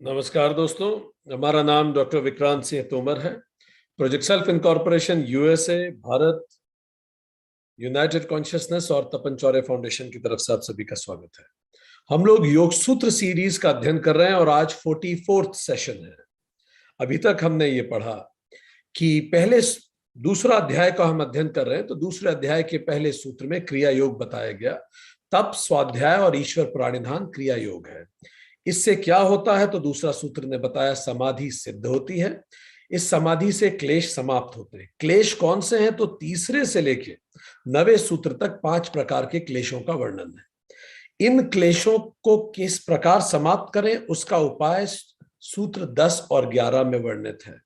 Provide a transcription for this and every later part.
नमस्कार दोस्तों, हमारा नाम डॉक्टर विक्रांत सिंह तोमर है। Project self incorporation USA, Bharat, United consciousness और तपन चौरे फाउंडेशन की तरफ से आप सभी का स्वागत है। हम लोग योग सूत्र सीरीज का अध्ययन कर रहे हैं और आज 44th सेशन है। अभी तक हमने ये पढ़ा कि पहले दूसरा अध्याय का हम अध्ययन कर रहे हैं, तो दूसरे अध्याय के पहले सूत्र में क्रिया योग बताया गया। तप, स्वाध्याय और ईश्वर प्राणिधान क्रिया योग है। इससे क्या होता है तो दूसरा सूत्र ने बताया समाधि सिद्ध होती है। इस समाधि से क्लेश समाप्त होते हैं। क्लेश कौन से हैं तो तीसरे से लेके 9वें सूत्र तक 5 प्रकार के क्लेशों का वर्णन है। इन क्लेशों को किस प्रकार समाप्त करें उसका उपाय सूत्र 10 और 11 में वर्णित है।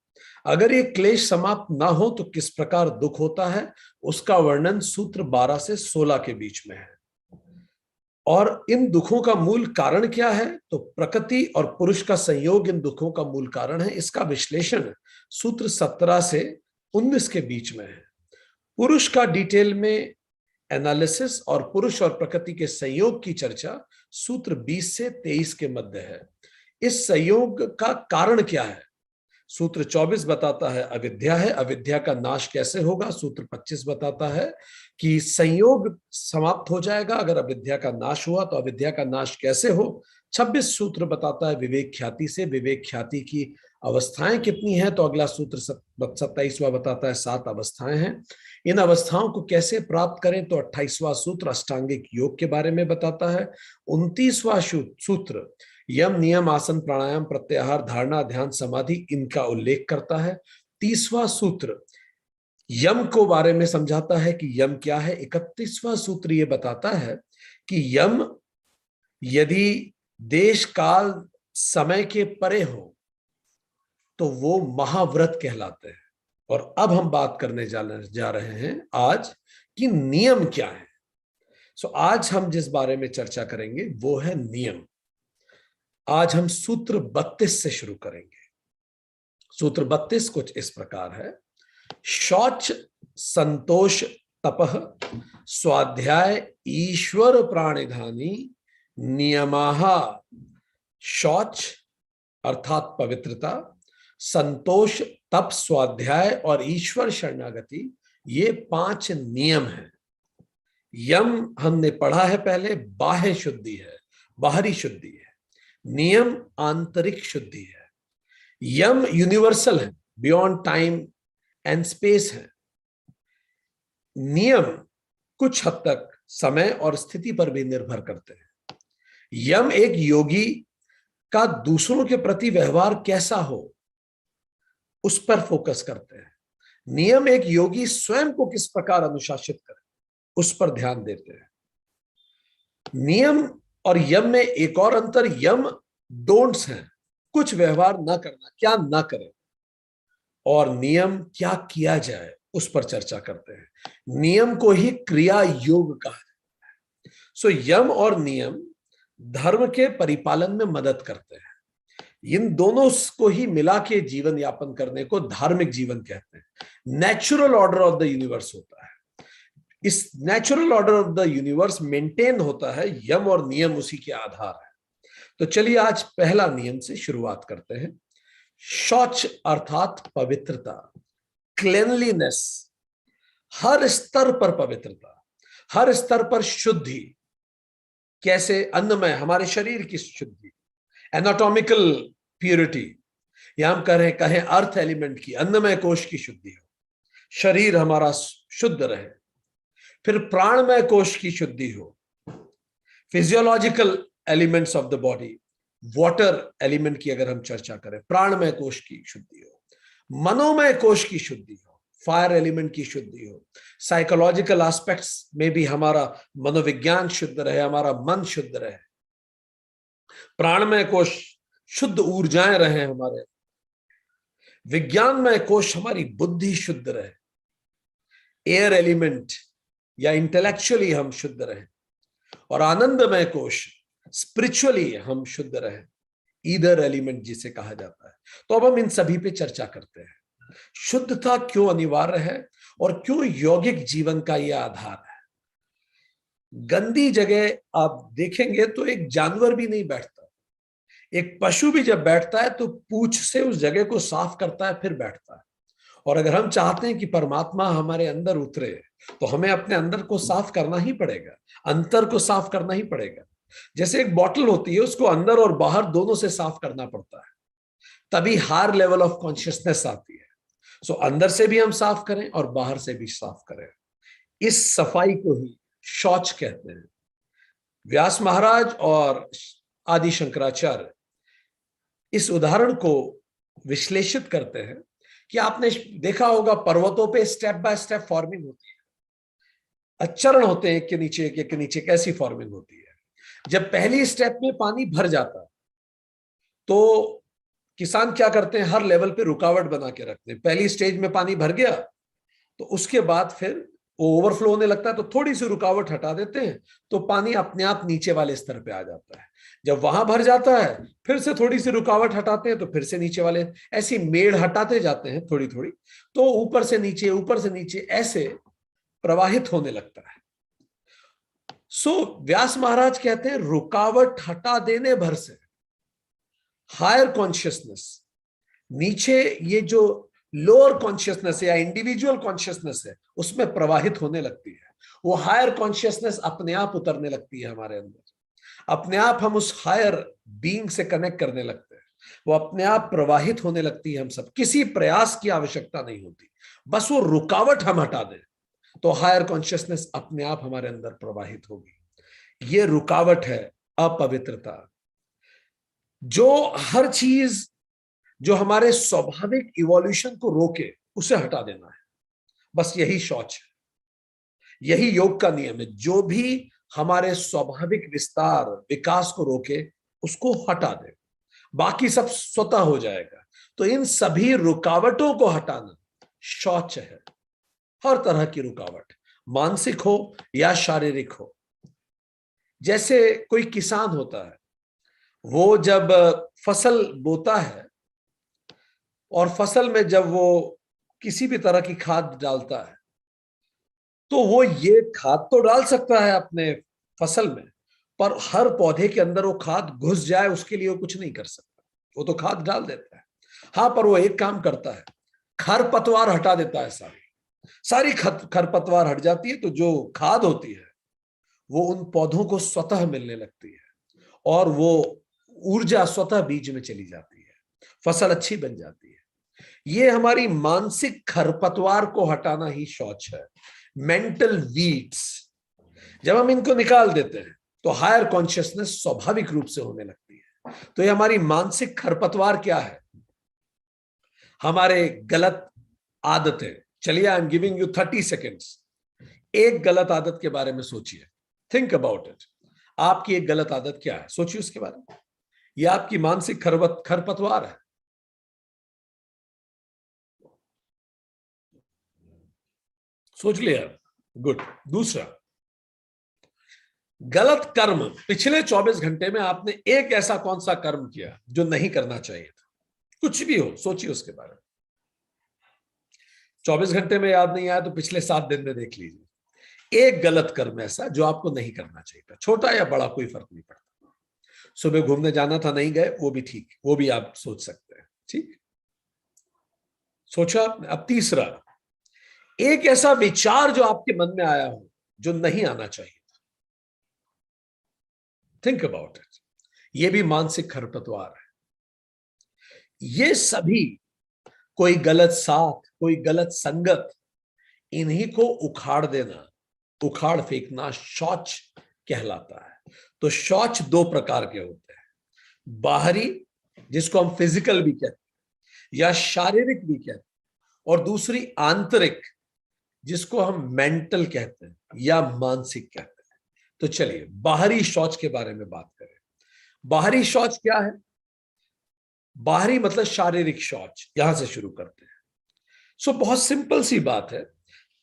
अगर ये क्लेश समाप्त ना हो तो किस प्रकार दुख होता है उसका वर्णन सूत्र 12 से 16 के बीच में है। और इन दुखों का मूल कारण क्या है तो प्रकृति और पुरुष का संयोग इन दुखों का मूल कारण है। इसका विश्लेषण सूत्र 17 से 19 के बीच में है। पुरुष का डिटेल में एनालिसिस और पुरुष और प्रकृति के संयोग की चर्चा सूत्र 20 से 23 के मध्य है। इस संयोग का कारण क्या है सूत्र 24 बताता है अविद्या है। अविद्या का नाश कैसे होगा सूत्र 25 बताता है कि संयोग समाप्त हो जाएगा अगर अविद्या का नाश हुआ, तो अविद्या का नाश कैसे हो। 26 सूत्र बताता है विवेक ख्याति से। विवेक ख्याति की अवस्थाएं कितनी हैं तो अगला सूत्र 27वां बताता है 7 अवस्थाएं हैं। इन अवस्थाओं को कैसे प्राप्त करें तो 28वां सूत्र अष्टांगिक योग के बारे में बताता है। 29वां सूत्र यम, नियम, आसन, प्राणायाम, प्रत्याहार, धारणा, ध्यान, समाधि इनका उल्लेख करता है। 30वां सूत्र यम को बारे में समझाता है कि यम क्या है। 31वां सूत्र ये बताता है कि यम यदि देश काल समय के परे हो तो वो महाव्रत कहलाते हैं। और अब हम बात करने जा रहे हैं आज कि नियम क्या है। आज हम जिस बारे में चर्चा करेंगे वो है नियम। आज हम सूत्र 32 से शुरू करेंगे। सूत्र 32 कुछ इस प्रकार है। शौच, संतोष, तपः, स्वाध्याय, ईश्वर प्राणिधानी नियमाः। शौच अर्थात पवित्रता, संतोष, तप, स्वाध्याय और ईश्वर शरणागति, ये 5 नियम हैं। यम हमने पढ़ा है पहले, बाह्य शुद्धि है, बाहरी शुद्धि है। नियम आंतरिक शुद्धि है। यम यूनिवर्सल है, बियॉन्ड टाइम एंड स्पेस है। नियम कुछ हद तक समय और स्थिति पर भी निर्भर करते हैं। यम एक योगी का दूसरों के प्रति व्यवहार कैसा हो उस पर फोकस करते हैं। नियम एक योगी स्वयं को किस प्रकार अनुशासित करे उस पर ध्यान देते हैं। नियम और यम में एक और अंतर यम डोंट्स हैं, कुछ व्यवहार ना करना, क्या ना करें, और नियम क्या किया जाए उस पर चर्चा करते हैं। नियम को ही क्रिया योग कहा जाता है। यम और नियम धर्म के परिपालन में मदद करते हैं। इन दोनों को ही मिला के जीवन यापन करने को धार्मिक जीवन कहते हैं। Natural order of the universe होता है। इस natural order of the universe maintain होता है, यम और नियम उसी के आधार है। तो चलिए आज पहला नियम से शुरुआत करते हैं। शौच अर्थात पवित्रता, क्लेनलीनेस, हर स्तर पर पवित्रता, हर स्तर पर शुद्धि। कैसे? अन्नमय, हमारे शरीर की शुद्धि, एनाटॉमिकल प्यूरिटी, या हम कहें अर्थ एलिमेंट की, अन्नमय कोश की शुद्धि हो, शरीर हमारा शुद्ध रहे। फिर प्राणमय कोश की शुद्धि हो, physiological elements of the body, water element की अगर हम चर्चा करें, प्राणमय कोश की शुद्धि हो, मनोमय कोश की शुद्धि हो, फायर एलिमेंट की शुद्धि हो, साइकोलॉजिकल एस्पेक्ट्स में भी हमारा मनोविज्ञान शुद्ध रहे, हमारा मन शुद्ध रहे, प्राणमय कोश शुद्ध ऊर्जाएं रहे हमारे, विज्ञानमय कोश हमारी बुद्धि शुद्ध रहे, एयर एलिमेंट या इंटेलेक्चुअली हम शुद्ध रहे, और आनंदमय कोश स्पिरिचुअली हम शुद्ध रहे, ईदर एलिमेंट जिसे कहा जाता है। तो अब हम इन सभी पे चर्चा करते हैं। शुद्धता क्यों अनिवार्य है और क्यों यौगिक जीवन का यह आधार है। गंदी जगह आप देखेंगे तो एक जानवर भी नहीं बैठता, एक पशु भी जब बैठता है तो पूंछ से उस जगह को साफ करता है फिर बैठता है। और अगर हम चाहते हैं कि परमात्मा हमारे अंदर उतरे तो हमें अपने अंदर को साफ करना ही पड़ेगा, अंतर को साफ करना ही पड़ेगा। जैसे एक बॉटल होती है, उसको अंदर और बाहर दोनों से साफ करना पड़ता है, तभी हायर लेवल ऑफ कॉन्शियसनेस आती है। सो अंदर से भी हम साफ करें और बाहर से भी साफ करें। इस सफाई को ही शौच कहते हैं। व्यास महाराज और आदि शंकराचार्य इस उदाहरण को विश्लेषित करते हैं कि आपने देखा होगा पर्वतों पे स्टेप बाय स्टेप फॉर्मिंग होती है, चरण होते हैं, एक के नीचे कैसी फॉर्मिंग होती है। जब पहली स्टेप में पानी भर जाता है तो किसान क्या करते हैं, हर लेवल पे रुकावट बना के रखते हैं। पहली स्टेज में पानी भर गया तो उसके बाद फिर वो ओवरफ्लो होने लगता है तो थोड़ी सी रुकावट हटा देते हैं तो पानी अपने आप नीचे वाले स्तर पे आ जाता है। जब वहां भर जाता है फिर से थोड़ी सी रुकावट हटाते हैं तो फिर से नीचे वाले, ऐसी मेड़ हटाते जाते हैं थोड़ी थोड़ी, तो ऊपर से नीचे ऐसे प्रवाहित होने लगता है। सो व्यास महाराज कहते हैं रुकावट हटा देने भर से हायर कॉन्शियसनेस नीचे, ये जो लोअर कॉन्शियसनेस या इंडिविजुअल कॉन्शियसनेस है उसमें प्रवाहित होने लगती है। वो हायर कॉन्शियसनेस अपने आप उतरने लगती है हमारे अंदर, अपने आप हम उस हायर बीइंग से कनेक्ट करने लगते हैं, वो अपने आप प्रवाहित होने लगती है। हम सब किसी प्रयास की आवश्यकता नहीं होती, बस वो रुकावट हम हटा दें तो हायर कॉन्शियसनेस अपने आप हमारे अंदर प्रवाहित होगी। ये रुकावट है अपवित्रता। जो हर चीज जो हमारे स्वाभाविक इवोल्यूशन को रोके उसे हटा देना है, बस यही शौच है, यही योग का नियम है। जो भी हमारे स्वाभाविक विस्तार विकास को रोके उसको हटा दे, बाकी सब स्वतः हो जाएगा। तो इन सभी रुकावटों को हटाना शौच है। हर तरह की रुकावट, मानसिक हो या शारीरिक हो। जैसे कोई किसान होता है, वो जब फसल बोता है और फसल में जब वो किसी भी तरह की खाद डालता है तो वो ये खाद तो डाल सकता है अपने फसल में, पर हर पौधे के अंदर वो खाद घुस जाए उसके लिए वो कुछ नहीं कर सकता। वो तो खाद डाल देता है, हाँ, पर वो एक काम करता है, खरपतवार हटा देता है। सारी खरपतवार हट जाती है तो जो खाद होती है वो उन पौधों को स्वतः मिलने लगती है और वो ऊर्जा स्वतः बीज में चली जाती है, फसल अच्छी बन जाती है। ये हमारी मानसिक खरपतवार को हटाना ही शौच है। मेंटल वीड्स जब हम इनको निकाल देते हैं तो हायर कॉन्शियसनेस स्वाभाविक रूप से होने लगती है। तो ये हमारी मानसिक खरपतवार क्या है? हमारे गलत आदतें। चलिए, I am giving you 30 seconds. एक गलत आदत के बारे में सोचिए, थिंक अबाउट इट। आपकी एक गलत आदत क्या है? सोचिए उसके बारे में। यह आपकी मानसिक खरपतवार है। सोच लिया? गुड। दूसरा, गलत कर्म। पिछले 24 घंटे में आपने एक ऐसा कौन सा कर्म किया जो नहीं करना चाहिए था? कुछ भी हो, सोचिए उसके बारे में। 24 घंटे में याद नहीं आया तो पिछले 7 दिन में देख लीजिए। एक गलत कर्म ऐसा जो आपको नहीं करना चाहिए था, छोटा या बड़ा कोई फर्क नहीं पड़ता। सुबह घूमने जाना था, नहीं गए, वो भी ठीक, वो भी आप सोच सकते हैं। ठीक, सोचा आपने? अब तीसरा, एक ऐसा विचार जो आपके मन में आया हो जो नहीं आना चाहिए था। Think about it. ये भी मानसिक खरपतवार है। ये सभी, कोई गलत साथ, कोई गलत संगत, इन्हीं को उखाड़ देना, उखाड़ फेंकना शौच कहलाता है। तो शौच 2 प्रकार के होते हैं, बाहरी जिसको हम फिजिकल भी कहते हैं या शारीरिक भी कहते हैं, और दूसरी आंतरिक जिसको हम मेंटल कहते हैं या मानसिक कहते हैं। तो चलिए बाहरी शौच के बारे में बात करें। बाहरी शौच क्या है? बाहरी मतलब शारीरिक शौच, यहां से शुरू करते हैं। सो बहुत सिंपल सी बात है,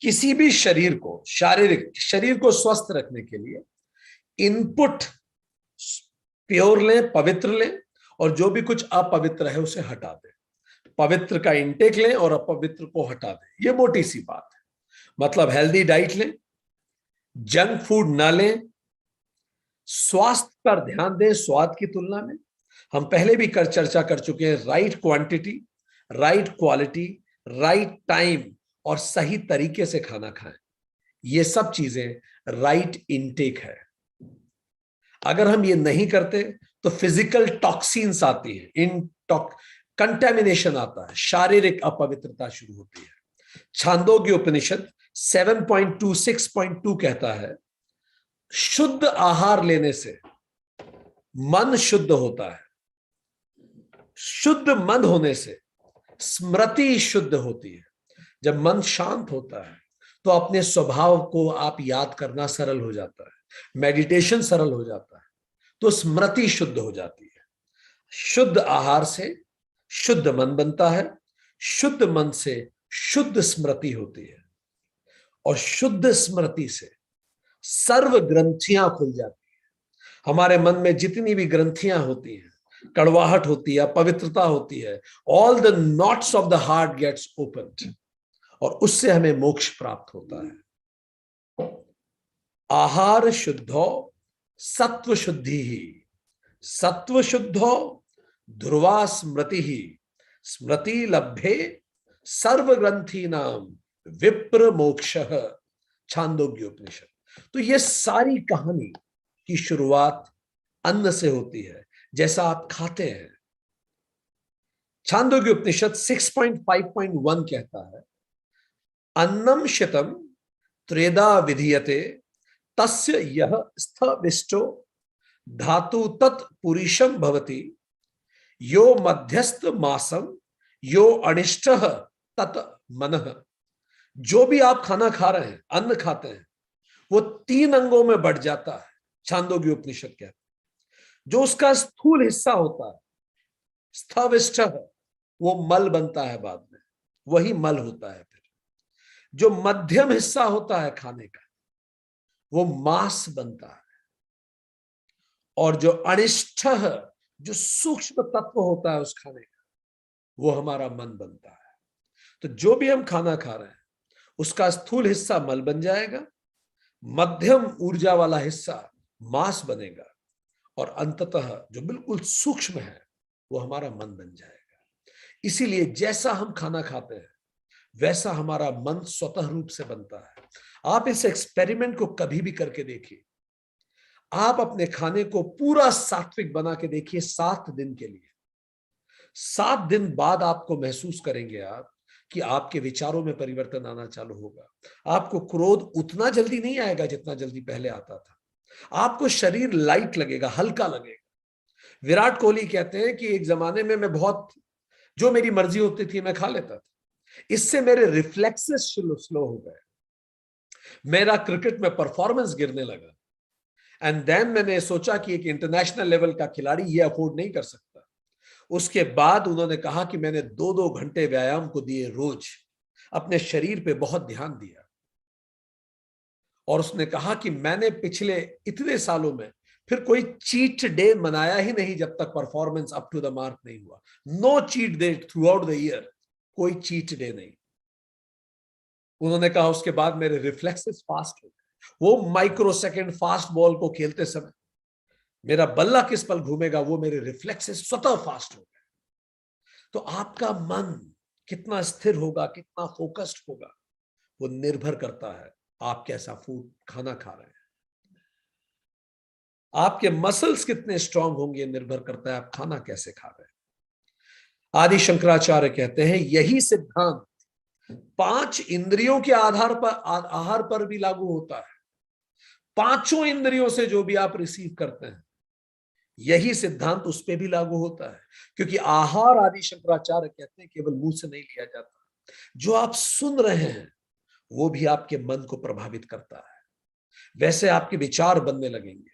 किसी भी शरीर को, शारीरिक शरीर को स्वस्थ रखने के लिए इनपुट प्योर लें, पवित्र लें, और जो भी कुछ अपवित्र है उसे हटा दें। पवित्र का इंटेक लें और अपवित्र को हटा दें। ये मोटी सी बात है। मतलब हेल्दी डाइट लें, जंक फूड ना लें, स्वास्थ्य पर ध्यान दें स्वाद की तुलना में। हम पहले भी चर्चा कर चुके हैं, right quantity, right quality, right time और सही तरीके से खाना खाएं। ये सब चीजें राइट इनटेक है। अगर हम ये नहीं करते तो फिजिकल टॉक्सिन्स आती है, कंटेमिनेशन आता है, शारीरिक अपवित्रता शुरू होती है। छांदोग्य उपनिषद 7.2 कहता है, शुद्ध आहार लेने से मन शुद्ध होता है, शुद्ध मन होने से स्मृति शुद्ध होती है। जब मन शांत होता है तो अपने स्वभाव को आप याद करना सरल हो जाता है, मेडिटेशन सरल हो जाता है, तो स्मृति शुद्ध हो जाती है। शुद्ध आहार से शुद्ध मन बनता है, शुद्ध मन से शुद्ध स्मृति होती है, और शुद्ध स्मृति से सर्व ग्रंथियां खुल जाती है। हमारे मन में जितनी भी ग्रंथियां होती हैं, कड़वाहट होती है, पवित्रता होती है, all the knots of the heart gets opened, और उससे हमें मोक्ष प्राप्त होता है। आहार शुद्धो सत्व शुद्धि ही, सत्व शुद्धो ध्रुवा स्मृति ही, स्मृति लभ्ये सर्व ग्रंथि नाम विप्र मोक्ष। छांदोग्य उपनिषद। तो ये सारी कहानी की शुरुआत अन्न से होती है, जैसा आप खाते हैं। छांदोग्य उपनिषद 6.5.1 कहता है, अन्नम शितम त्रेधा विधीयते तस्य यह स्थविष्टो धातु तत्पुरुषम भवति, यो मध्यस्थ मासम यो अनिष्ट तत् मनः। जो भी आप खाना खा रहे हैं, अन्न खाते हैं, वो 3 अंगों में बढ़ जाता है। छांदोग्य उपनिषद कहता है, जो उसका स्थूल हिस्सा होता है, स्थविष्ट, वो मल बनता है बाद में, वही मल होता है। फिर जो मध्यम हिस्सा होता है खाने का, वो मांस बनता है, और जो अनिष्ठ, जो सूक्ष्म तत्व होता है उस खाने का, वो हमारा मन बनता है। तो जो भी हम खाना खा रहे हैं, उसका स्थूल हिस्सा मल बन जाएगा, मध्यम ऊर्जा वाला हिस्सा मांस बनेगा, और अंततः जो बिल्कुल सूक्ष्म है वो हमारा मन बन जाएगा। इसीलिए जैसा हम खाना खाते हैं वैसा हमारा मन स्वतः रूप से बनता है। आप इस एक्सपेरिमेंट को कभी भी करके देखिए। आप अपने खाने को पूरा सात्विक बना के देखिए 7 दिन के लिए। 7 दिन बाद आपको महसूस करेंगे आप कि आपके विचारों में परिवर्तन आना चालू होगा। आपको क्रोध उतना जल्दी नहीं आएगा जितना जल्दी पहले आता था। आपको शरीर लाइट लगेगा, हल्का लगेगा। विराट कोहली कहते हैं कि एक जमाने में मैं बहुत, जो मेरी मर्जी होती थी मैं खा लेता था, इससे मेरे रिफ्लेक्सेस स्लो हो गए, मेरा क्रिकेट में परफॉर्मेंस गिरने लगा। एंड देन मैंने सोचा कि एक इंटरनेशनल लेवल का खिलाड़ी ये अफोर्ड नहीं कर सकता। उसके बाद उन्होंने कहा कि मैंने 2-2 घंटे व्यायाम को दिए रोज, अपने शरीर पे बहुत ध्यान दिया, और उसने कहा कि मैंने पिछले इतने सालों में फिर कोई चीट डे मनाया ही नहीं जब तक performance up to the mark नहीं हुआ। No cheat day throughout the year, कोई चीट डे नहीं। उन्होंने कहा उसके बाद मेरे रिफ्लेक्सेस फास्ट हो गए। वो माइक्रो सेकेंड फास्ट बॉल को खेलते समय मेरा बल्ला किस पल घूमेगा, वो मेरे रिफ्लेक्सेस स्वतः फास्ट हो गए। तो आपका मन कितना स्थिर होगा, कितना फोकस्ड होगा, वो निर्भर करता है आप कैसा फूड खाना खा रहे हैं। आपके मसल्स कितने स्ट्रांग होंगे निर्भर करता है आप खाना कैसे खा रहे हैं। आदि शंकराचार्य कहते हैं यही सिद्धांत 5 इंद्रियों के आधार पर, आहार पर भी लागू होता है। 5 इंद्रियों से जो भी आप रिसीव करते हैं, यही सिद्धांत उस पर भी लागू होता है। क्योंकि आहार, आदि शंकराचार्य कहते हैं, केवल मुंह से नहीं लिया जाता। जो आप सुन रहे हैं वो भी आपके मन को प्रभावित करता है, वैसे आपके विचार बनने लगेंगे।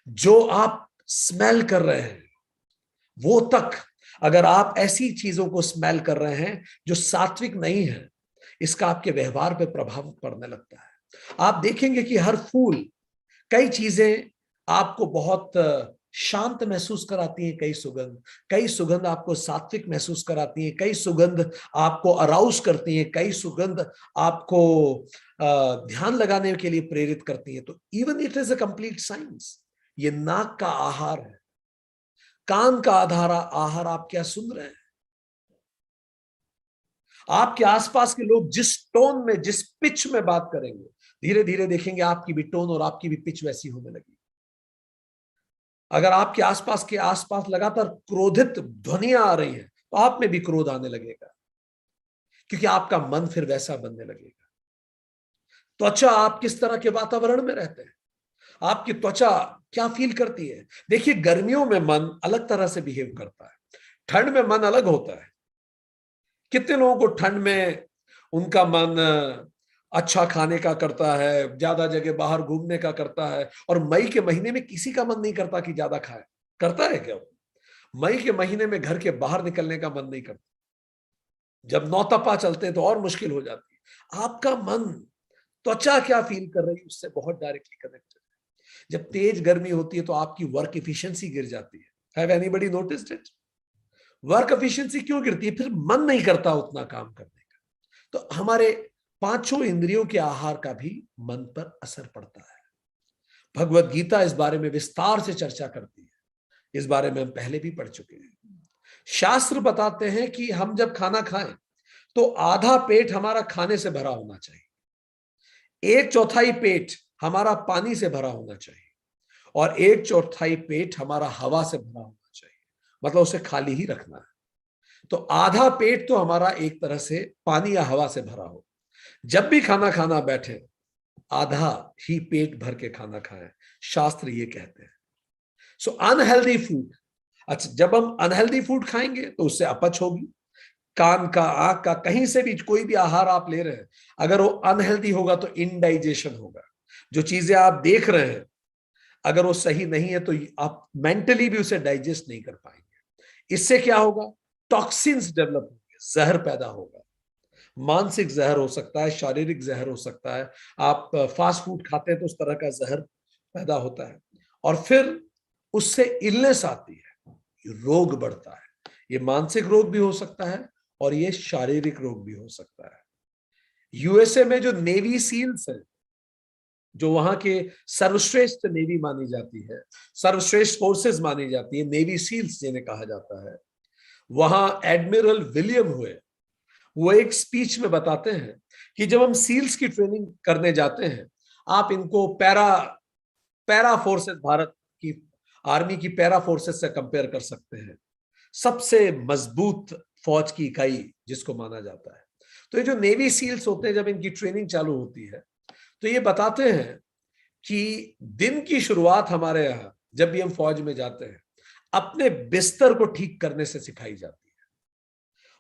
जो आप स्मेल कर रहे हैं वो तक, अगर आप ऐसी चीजों को स्मेल कर रहे हैं जो सात्विक नहीं है, इसका आपके व्यवहार पे प्रभाव पड़ने लगता है। आप देखेंगे कि हर फूल, कई चीजें आपको बहुत शांत महसूस कराती हैं, कई सुगंध आपको सात्विक महसूस कराती हैं, कई सुगंध आपको अराउज करती हैं, कई सुगंध आपको ध्यान लगाने के लिए प्रेरित करती हैं। तो even it is a complete science. ये नाक का आहार है। कान का आधार आहार आप क्या सुन रहे हैं? आपके आसपास के लोग जिस टोन में, जिस पिच में बात करेंगे, धीरे धीरे देखेंगे आपकी भी टोन और आपकी भी पिच वैसी होने लगी। अगर आपके आसपास लगातार क्रोधित ध्वनियां आ रही हैं, तो आप में भी क्रोध आने लगेगा, क्योंकि आपका मन फिर वैसा बनने लगेगा। त्वचा, आप किस तरह के वातावरण में रहते हैं, आपकी त्वचा क्या फील करती है। देखिए, गर्मियों में मन अलग तरह से बिहेव करता है, ठंड में मन अलग होता है। कितने लोगों को ठंड में उनका मन अच्छा खाने का करता है, ज्यादा जगह बाहर घूमने का करता है, और मई के महीने में किसी का मन नहीं करता कि ज्यादा खाए। करता है क्या? मई के महीने में घर के बाहर निकलने का मन नहीं करता। जब नौतपा चलते हैं तो और मुश्किल हो जाती है। आपका मन, त्वचा क्या फील कर रही है, उससे बहुत डायरेक्टली कनेक्टेड है। जब तेज गर्मी होती है तो आपकी वर्क एफिशिएंसी गिर जाती है। Have anybody noticed it? Work efficiency क्यों गिरती है? फिर मन नहीं करता उतना काम करने का। तो हमारे पांचों इंद्रियों के आहार का भी मन पर असर पड़ता है। भगवत गीता इस बारे में विस्तार से चर्चा करती है। इस बारे में हम पहले भी पढ़ चुके हैं। शास्त्र बताते हैं कि हम जब खाना खाएं तो आधा पेट हमारा खाने से भरा होना चाहिए, 1/4 पेट हमारा पानी से भरा होना चाहिए, और 1/4 पेट हमारा हवा से भरा होना चाहिए। मतलब उसे खाली ही रखना है। तो आधा पेट तो हमारा एक तरह से पानी या हवा से भरा हो। जब भी खाना खाना बैठे, आधा ही पेट भर के खाना खाएं, शास्त्र ये कहते हैं। सो अनहेल्दी फूड, अच्छा, जब हम अनहेल्दी फूड खाएंगे तो उससे अपच होगी। कान का, आंख का, कहीं से भी कोई भी आहार आप ले रहे हैं, अगर वो अनहेल्दी होगा तो इनडाइजेशन होगा। जो चीजें आप देख रहे हैं, अगर वो सही नहीं है तो आप मेंटली भी उसे डाइजेस्ट नहीं कर पाएंगे। इससे क्या होगा? टॉक्सिन्स डेवलप होंगे, जहर पैदा होगा। मानसिक जहर हो सकता है, शारीरिक जहर हो सकता है। आप फास्ट फूड खाते हैं तो उस तरह का जहर पैदा होता है, और फिर उससे इलनेस आती है, रोग बढ़ता है। ये मानसिक रोग भी हो सकता है और ये शारीरिक रोग भी हो सकता है। यूएसए में जो नेवी सील्स है, जो वहां के सर्वश्रेष्ठ नेवी मानी जाती है, सर्वश्रेष्ठ फोर्सेस मानी जाती है, नेवी सील्स जिन्हें कहा जाता है, वहां एडमिरल विलियम हुए, वो एक स्पीच में बताते हैं कि जब हम सील्स की ट्रेनिंग करने जाते हैं, आप इनको पैरा फोर्सेस, भारत की आर्मी की पैरा फोर्सेस से कंपेयर कर सकते हैं। सबसे मजबूत फौज की इकाई जिसको माना जाता है। तो ये जो नेवी सील्स होते हैं, जब इनकी ट्रेनिंग चालू होती है तो ये बताते हैं कि दिन की शुरुआत हमारे यहां जब भी हम फौज में जाते हैं, अपने बिस्तर को ठीक करने से सिखाई जाती है।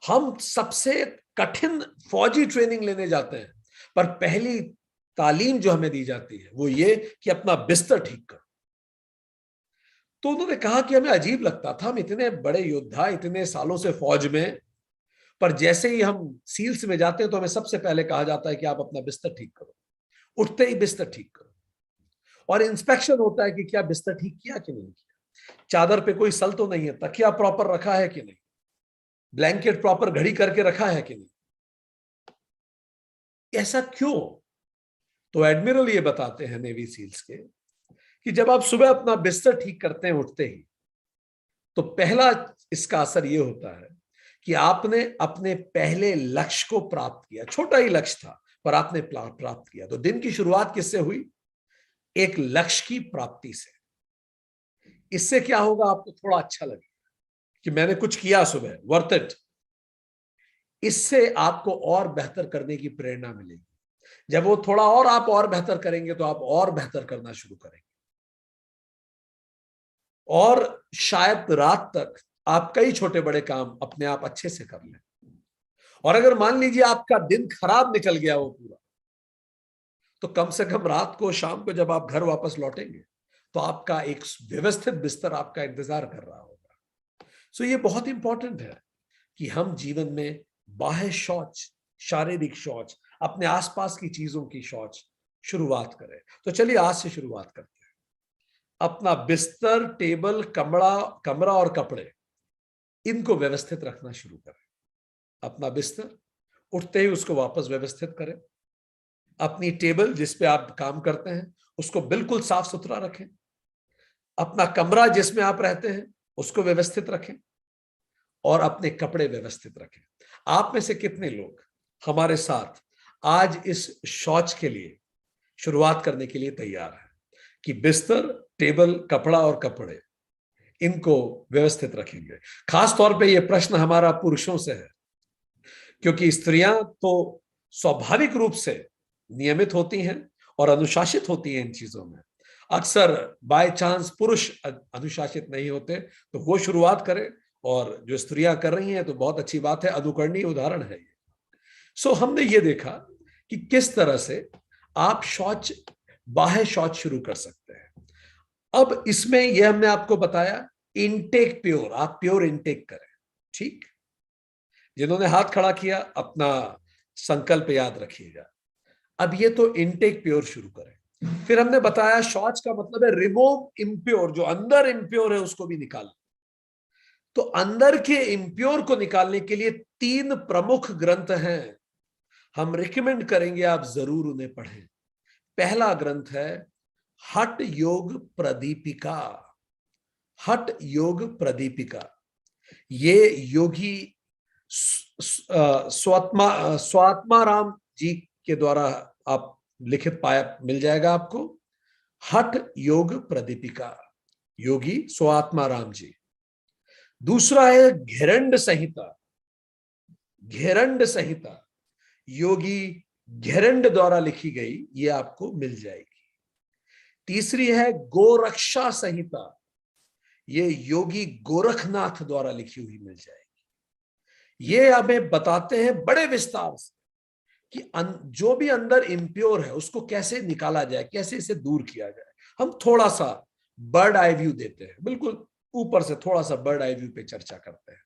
हम सबसे कठिन फौजी ट्रेनिंग लेने जाते हैं, पर पहली तालीम जो हमें दी जाती है वो ये कि अपना बिस्तर ठीक करो। तो उन्होंने कहा कि हमें अजीब लगता था, हम इतने बड़े योद्धा, इतने सालों से फौज में, पर जैसे ही हम सील्स में जाते हैं तो हमें सबसे पहले कहा जाता है कि आप अपना बिस्तर ठीक करो। उठते ही बिस्तर ठीक करो, और इंस्पेक्शन होता है कि क्या बिस्तर ठीक किया कि नहीं किया, चादर पे कोई सल तो नहीं है, तकिया प्रॉपर रखा है कि नहीं, ब्लैंकेट प्रॉपर घड़ी करके रखा है कि नहीं। ऐसा क्यों? तो एडमिरल ये बताते हैं नेवी सील्स के कि जब आप सुबह अपना बिस्तर ठीक करते हैं उठते ही, तो पहला इसका असर ये होता है कि आपने अपने पहले लक्ष्य को प्राप्त किया। छोटा ही लक्ष्य था, पर आपने प्राप्त किया। तो दिन की शुरुआत किससे हुई? एक लक्ष्य की प्राप्ति से। इससे क्या होगा? आपको थोड़ा अच्छा लगेगा कि मैंने कुछ किया सुबह, वर्थ इट। इससे आपको और बेहतर करने की प्रेरणा मिलेगी। जब वो थोड़ा और आप और बेहतर करेंगे तो आप और बेहतर करना शुरू करेंगे, और शायद रात तक आप कई छोटे बड़े काम अपने आप अच्छे से कर लें। और अगर मान लीजिए आपका दिन खराब निकल गया वो पूरा, तो कम से कम रात को, शाम को जब आप घर वापस लौटेंगे तो आपका एक व्यवस्थित बिस्तर आपका इंतजार कर रहा होगा। सो ये बहुत इंपॉर्टेंट है कि हम जीवन में बाह्य शौच, शारीरिक शौच, अपने आसपास की चीजों की शौच शुरुआत करें। तो चलिए आज से शुरुआत करते हैं। अपना बिस्तर, टेबल, कमरा और कपड़े, इनको व्यवस्थित रखना शुरू करें। अपना बिस्तर, उठते ही उसको वापस व्यवस्थित करें। अपनी टेबल जिस पे आप काम करते हैं उसको बिल्कुल साफ सुथरा रखें। अपना कमरा जिसमें आप रहते हैं उसको व्यवस्थित रखें और अपने कपड़े व्यवस्थित रखें। आप में से कितने लोग हमारे साथ आज इस शौच के लिए शुरुआत करने के लिए तैयार है कि बिस्तर, टेबल, कपड़ा और कपड़े इनको व्यवस्थित रखेंगे? खास तौर पे ये प्रश्न हमारा पुरुषों से है, क्योंकि स्त्रियां तो स्वाभाविक रूप से नियमित होती हैं और अनुशासित होती हैं इन चीजों में। अक्सर बाय चांस पुरुष अनुशासित नहीं होते, तो वो शुरुआत करें, और जो स्त्रियां कर रही हैं तो बहुत अच्छी बात है, अनुकरणीय उदाहरण है ये। सो हमने ये देखा कि किस तरह से आप शौच, बाह्य शौच शुरू कर सकते हैं। अब इसमें यह हमने आपको बताया इनटेक प्योर, आप प्योर इनटेक करें। ठीक, जिन्होंने हाथ खड़ा किया अपना संकल्प याद रखिएगा। अब ये तो इनटेक प्योर शुरू करें। फिर हमने बताया शौच का मतलब है रिमूव इम्प्योर, जो अंदर इम्प्योर है उसको भी निकाल। तो अंदर के इम्प्योर को निकालने के लिए 3 प्रमुख ग्रंथ हैं, हम रिकमेंड करेंगे आप जरूर उन्हें पढ़ें। पहला ग्रंथ है हठ योग प्रदीपिका। हठ योग प्रदीपिका, ये योगी स्वात्माराम जी के द्वारा आप लिखित पाया मिल जाएगा आपको। हठ योग प्रदीपिका, योगी स्वात्माराम जी। दूसरा है घेरंड संहिता। घेरंड संहिता योगी घेरंड द्वारा लिखी गई, ये आपको मिल जाएगी। तीसरी है गोरक्षा संहिता, ये योगी गोरखनाथ द्वारा लिखी हुई मिल जाएगी। ये हमें बताते हैं बड़े विस्तार से कि जो भी अंदर इम्प्योर है उसको कैसे निकाला जाए, कैसे इसे दूर किया जाए। हम थोड़ा सा बर्ड आई व्यू देते हैं, बिल्कुल ऊपर से थोड़ा सा बर्ड आई व्यू पे चर्चा करते हैं।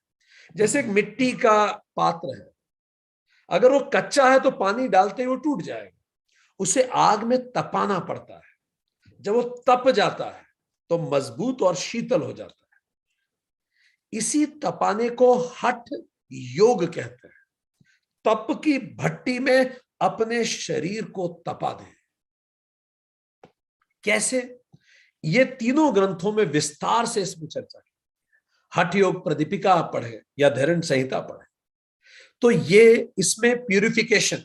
जैसे एक मिट्टी का पात्र है, अगर वो कच्चा है तो पानी डालते ही वो टूट जाएगा, उसे आग में तपाना पड़ता है। जब वो तप जाता है तो मजबूत और शीतल हो जाता है। इसी तपाने को हठ योग कहते हैं। तप की भट्टी में अपने शरीर को तपा दें। कैसे? ये तीनों ग्रंथों में विस्तार से इसमें चर्चा की। हठ योग प्रदीपिका आप पढ़े या धैर्य संहिता पढ़े तो ये इसमें प्यूरिफिकेशन,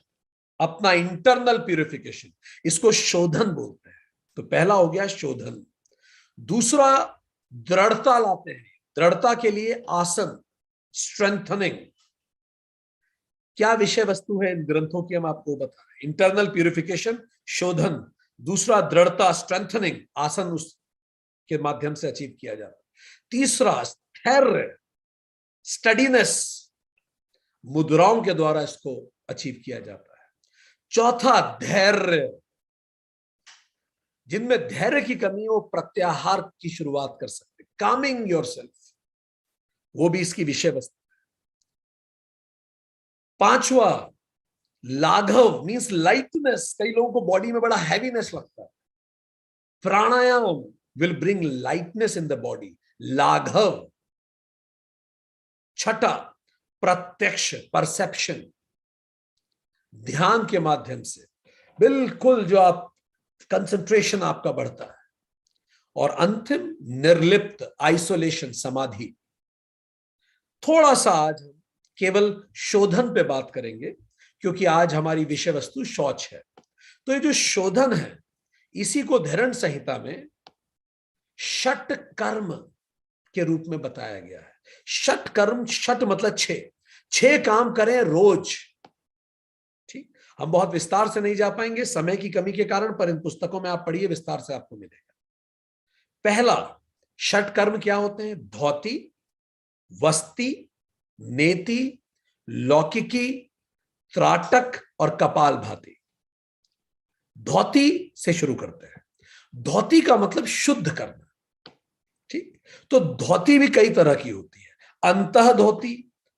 अपना इंटरनल प्यूरिफिकेशन, इसको शोधन बोलते हैं। तो पहला हो गया शोधन। दूसरा दृढ़ता लाते हैं, दृढ़ता के लिए आसन, स्ट्रेंथनिंग। क्या विषय वस्तु है इन ग्रंथों की हम आपको बता रहे हैं। इंटरनल प्यूरिफिकेशन, शोधन। दूसरा दृढ़ता, स्ट्रेंथनिंग, आसन उसके माध्यम से अचीव किया जाता है। तीसरा स्थैर्य, स्टडीनेस, मुद्राओं के द्वारा इसको अचीव किया जाता है। चौथा धैर्य, जिनमें धैर्य की कमी हो प्रत्याहार की शुरुआत कर सकते, कामिंग योरसेल्फ, वो भी इसकी विषय वस्तु है। पांचवा लाघव, मींस लाइटनेस। कई लोगों को बॉडी में बड़ा हैवीनेस लगता है, pranayama will bring lightness in the body, लाघव। छठा प्रत्यक्ष, परसेप्शन, ध्यान के माध्यम से बिल्कुल जो आप कंसंट्रेशन आपका बढ़ता है। और अंतिम निर्लिप्त, आइसोलेशन, समाधि। थोड़ा सा आज हम केवल शोधन पे बात करेंगे क्योंकि आज हमारी विषय वस्तु शौच है। तो ये जो शोधन है इसी को धैर्य संहिता में षट कर्म के रूप में बताया गया है। षट कर्म, षट मतलब 6 काम करें रोज। ठीक, हम बहुत विस्तार से नहीं जा पाएंगे समय की कमी के कारण, पर इन पुस्तकों में आप पढ़िए, विस्तार से आपको मिलेगा। पहला षट कर्म क्या होते हैं? धौती, वस्ती, नेति, लौकिकी, त्राटक और कपालभाति। धौती से शुरू करते हैं। धौती का मतलब शुद्ध करना। ठीक, तो धौती भी कई तरह की होती है। अंतः धौती,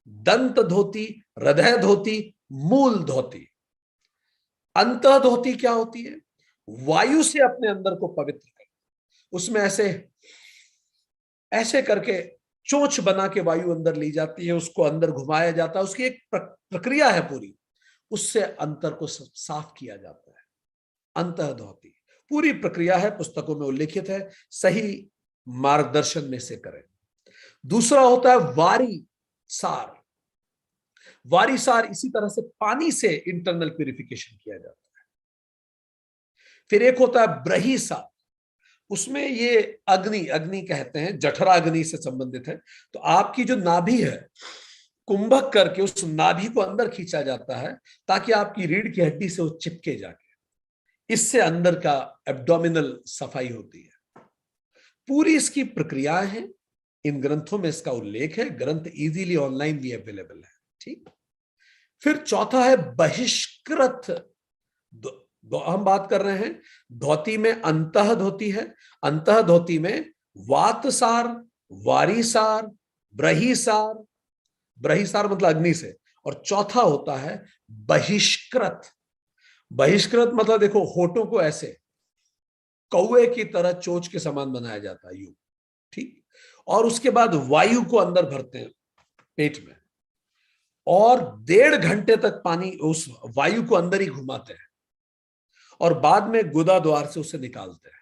दंत धौती, हृदय धौती, मूल धौती। अंतः धौती क्या होती है? वायु से अपने अंदर को पवित्र कर, उसमें ऐसे ऐसे करके चोंच बना के वायु अंदर ली जाती है, उसको अंदर घुमाया जाता है, उसकी एक प्रक्रिया है पूरी, उससे अंतर को साफ किया जाता है। अंतः धौती पूरी प्रक्रिया है, पुस्तकों में उल्लिखित है, सही मार्गदर्शन में से करें। दूसरा होता है वारी सार। वारी सार इसी तरह से पानी से इंटरनल प्यूरिफिकेशन किया जाता है। फिर एक होता है ब्रही सार, उसमें ये अग्नि अग्नि कहते हैं, जठरा अग्नि से संबंधित है। तो आपकी जो नाभि है, कुंभक करके उस नाभि को अंदर खींचा जाता है ताकि आपकी रीढ़ की हड्डी से वो चिपके जाके, इससे अंदर का एब्डोमिनल सफाई होती है। पूरी इसकी प्रक्रियाएं हैं, इन ग्रंथों में इसका उल्लेख है, ग्रंथ इजीली ऑनलाइन भी अवेलेबल है। ठीक। फिर चौथा है बहिष्कृत। हम बात कर रहे हैं धोती में अंतः धोती है, अंतः धोती में वातसार, वारीसार, ब्रहीसार, ब्रहीसार मतलब अग्नि से, और चौथा होता है बहिष्कृत। बहिष्कृत मतलब देखो, होठों को ऐसे कौवे की तरह चोंच के समान बनाया जाता है, यूं। ठीक। और उसके बाद वायु को अंदर भरते हैं पेट में, और 1.5 घंटे तक पानी उस वायु को अंदर ही घुमाते हैं, और बाद में गुदा द्वार से उसे निकालते हैं।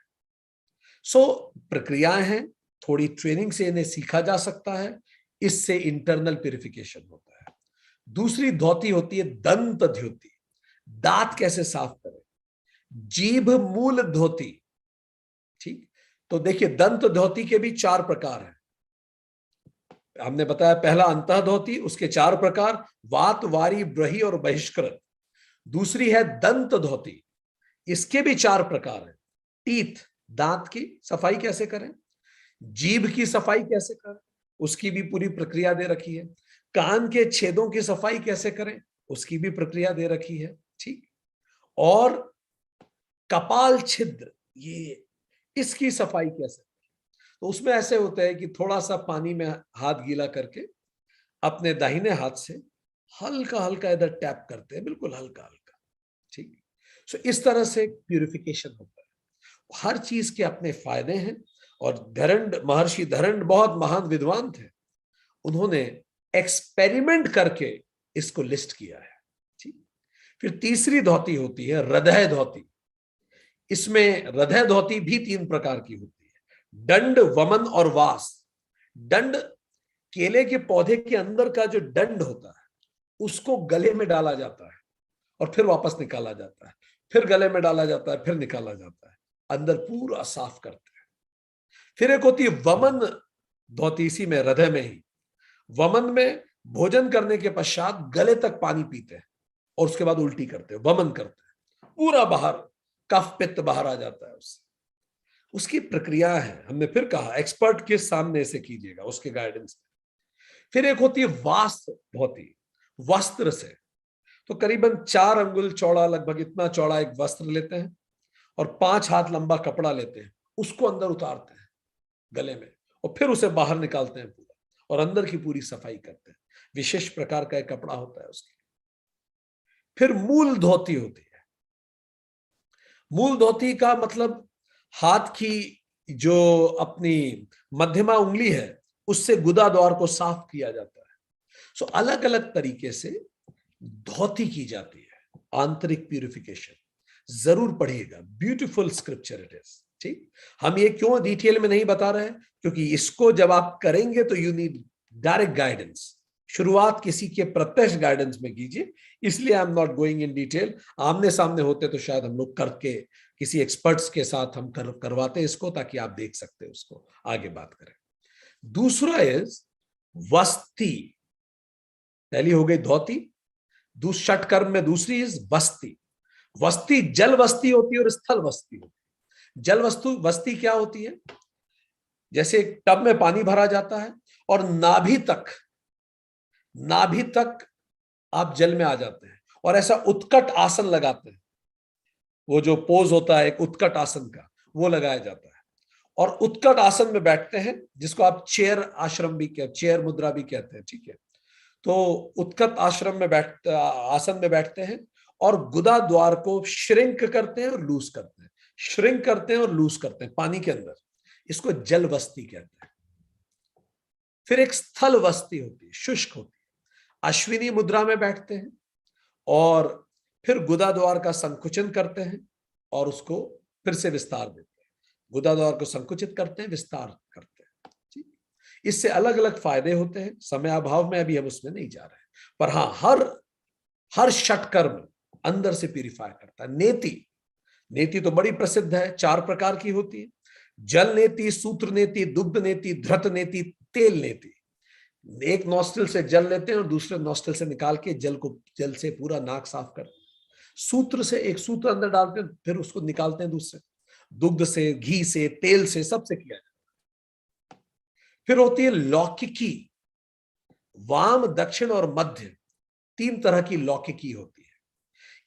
प्रक्रियाएं हैं, थोड़ी ट्रेनिंग से इन्हें सीखा जा सकता है, इससे इंटरनल प्यूरिफिकेशन होता है। दूसरी धोती होती है दंत धोती, दांत कैसे साफ करें, जीभ मूल धोती। ठीक। तो देखिए, दंत धोती के भी 4 प्रकार हैं। हमने बताया पहला अंतः धोती, उसके 4 प्रकार, वात, वारी, ब्रही और बहिष्कृत। दूसरी है दंत धोती, इसके भी 4 प्रकार हैं। टीथ, दांत की सफाई कैसे करें, जीभ की सफाई कैसे करें, उसकी भी पूरी प्रक्रिया दे रखी है। कान के छेदों की सफाई कैसे करें, उसकी भी प्रक्रिया दे रखी है। ठीक। और कपाल छिद्र, ये इसकी सफाई कैसे, तो उसमें ऐसे होता है कि थोड़ा सा पानी में हाथ गीला करके अपने दाहिने हाथ से हल्का हल्का इधर टैप करते हैं, बिल्कुल हल्का हल्का। ठीक। सो इस तरह से प्यूरिफिकेशन होता है। हर चीज के अपने फायदे हैं, और धरंड, महर्षि धरंड बहुत महान विद्वान थे, उन्होंने एक्सपेरिमेंट करके इसको लिस्ट किया है। ठीक। फिर तीसरी धोती होती है हृदय धोती। इसमें हृदय धोती भी 3 प्रकार की होती है, दंड, वमन और वास। दंड, केले के पौधे के अंदर का जो दंड होता है, उसको गले में डाला जाता है और फिर वापस निकाला जाता है, फिर गले में डाला जाता है, फिर निकाला जाता है, अंदर पूरा साफ करते हैं। फिर एक होती है वमन धोती, इसी में हृदय में ही। वमन में भोजन करने के पश्चात गले तक पानी पीते हैं और उसके बाद उल्टी करते हैं, वमन करते हैं, पूरा बाहर कफ पित्त बाहर आ जाता है उससे। उसकी प्रक्रिया है, हमने फिर कहा एक्सपर्ट के सामने से कीजिएगा, उसके गाइडेंस में। फिर एक होती है वास्त्र धोती, वस्त्र से। तो करीबन 4 अंगुल चौड़ा, लगभग इतना चौड़ा एक वस्त्र लेते हैं और 5 हाथ लंबा कपड़ा लेते हैं, उसको अंदर उतारते हैं गले में, और फिर उसे बाहर निकालते हैं पूरा, और अंदर की पूरी सफाई करते हैं। विशेष प्रकार का एक कपड़ा होता है उसके। फिर मूल धोती होती है। मूल धोती का मतलब हाथ की जो अपनी मध्यमा उंगली है, उससे गुदा द्वार को साफ किया जाता है। अलग अलग तरीके से धोती की जाती है। आंतरिक प्यूरिफिकेशन जरूर पढ़िएगा, ब्यूटीफुल स्क्रिप्चर इट इज। ठीक। हम ये क्यों डिटेल में नहीं बता रहे हैं, क्योंकि इसको जब आप करेंगे तो यू नीड डायरेक्ट गाइडेंस। शुरुआत किसी के प्रत्यक्ष गाइडेंस में कीजिए, इसलिए I am not going in detail. आमने सामने होते तो शायद हम लोग करके किसी एक्सपर्ट्स के साथ हम करवाते इसको, ताकि आप देख सकते हैं उसको, आगे बात करें। दूसरा इज वस्ती। पहली हो गई धोती, षटकर्म में दूसरी इज वस्ती। वस्ती जल वस्ती होती है और स्थल वस्ती होती है। जल वस्तु वस्ती क्या होती है, जैसे एक टब में पानी भरा जाता है और नाभि तक आप जल में आ जाते हैं, और ऐसा उत्कट आसन लगाते हैं। वो जो पोज होता है एक उत्कट आसन का, वो लगाया जाता है, और उत्कट आसन में बैठते हैं, जिसको आप चेयर आश्रम भी कहते, चेयर मुद्रा भी कहते हैं। ठीक है। तो उत्कट आश्रम में आसन में बैठते हैं, और गुदा द्वार को श्रिंक करते हैं और लूज करते हैं, श्रिंक करते हैं और लूज करते हैं पानी के अंदर। इसको जल वस्ती कहते हैं। फिर एक स्थल वस्ती होती है, शुष्क होती है। अश्विनी मुद्रा में बैठते हैं और फिर गुदा द्वार का संकुचन करते हैं और उसको फिर से विस्तार देते हैं। गुदा द्वार को संकुचित करते हैं, विस्तार करते हैं। ठीक। इससे अलग अलग फायदे होते हैं, समय अभाव में अभी हम उसमें नहीं जा रहे हैं। पर हाँ, हर षटकर्म अंदर से प्यूरिफाई करता है। नेति तो बड़ी प्रसिद्ध है, 4 प्रकार की होती है। जल नेति, सूत्र नेति, दुग्ध नेति, धृत नेति, तेल नेति। एक नॉस्ट्रिल से जल लेते हैं और दूसरे नॉस्ट्रिल से निकाल के जल से पूरा नाक साफ करते हैं। सूत्र से एक सूत्र अंदर डालते हैं, फिर उसको निकालते हैं दूसरे। दुग्ध से, घी से, तेल से, सबसे किया जाता है। फिर होती है लौकिकी। वाम, दक्षिण और मध्य 3 तरह की लौकिकी होती है।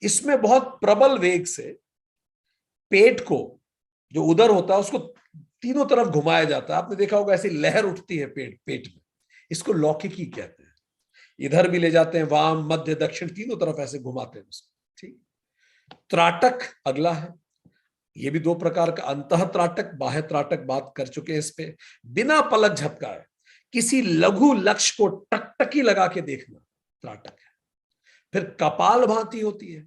इसमें बहुत प्रबल वेग से पेट को, जो उदर होता है, उसको तीनों तरफ घुमाया जाता है। आपने देखा होगा ऐसी लहर उठती है पेट में, इसको लौकिकी कहते हैं। इधर भी ले जाते हैं, वाम, मध्य, दक्षिण, तीनों तरफ ऐसे घुमाते हैं उसको। ठीक। त्राटक अगला है। ये भी 2 प्रकार का, अंतः त्राटक, बाह्य त्राटक, बात कर चुके हैं इस पे। बिना पलक झपकाए किसी लघु लक्ष्य को टकटकी लगा के देखना त्राटक है। फिर कपाल भांति होती है,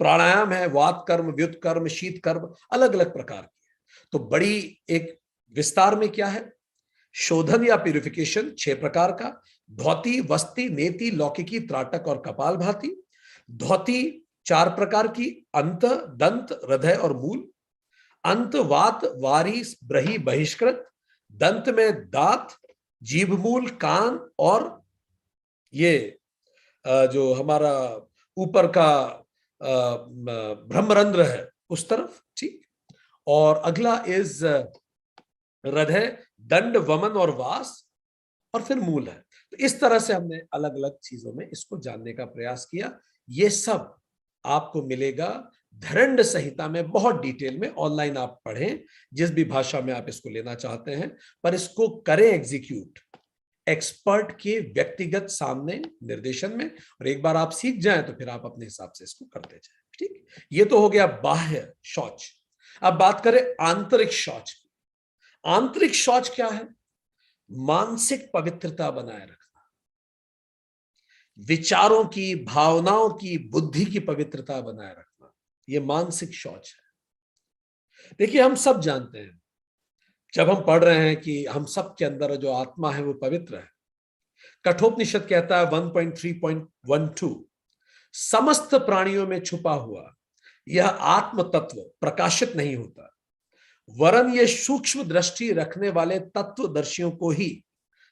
प्राणायाम है, वात कर्म, व्युत कर्म, शीत कर्म, अलग अलग प्रकार की है। तो बड़ी एक विस्तार में क्या है, शोधन या प्यूरिफिकेशन 6 प्रकार का। धौती, वस्ती, नेति, लौकिकी, त्राटक और कपाल भांति। धौती 4 प्रकार की, अंत, दंत, हृदय और मूल। अंत, वात, वारी, ब्रही, बहिष्कृत। दंत में दांत, जीभ मूल, कान और ये जो हमारा ऊपर का ब्रह्मरंध्र है उस तरफ। ठीक। और अगला इज हृदय, दंड, वमन और वास, और फिर मूल है। तो इस तरह से हमने अलग अलग चीजों में इसको जानने का प्रयास किया। ये सब आपको मिलेगा धरंड संहिता में बहुत डिटेल में। ऑनलाइन आप पढ़ें, जिस भी भाषा में आप इसको लेना चाहते हैं, पर इसको करें एग्जीक्यूट एक्सपर्ट के व्यक्तिगत सामने निर्देशन में। और एक बार आप सीख जाएं तो फिर आप अपने हिसाब से इसको करते जाएं। ठीक। ये तो हो गया बाह्य शौच। अब बात करें आंतरिक शौच की। आंतरिक शौच क्या है? मानसिक पवित्रता बनाए रखना, विचारों की, भावनाओं की, बुद्धि की पवित्रता बनाए रखना, यह मानसिक शौच है। देखिए, हम सब जानते हैं, जब हम पढ़ रहे हैं कि हम सब के अंदर जो आत्मा है वो पवित्र है। कठोपनिषद कहता है 1.3.12, समस्त प्राणियों में छुपा हुआ यह आत्म तत्व प्रकाशित नहीं होता, वरन यह सूक्ष्म दृष्टि रखने वाले तत्वदर्शियों को ही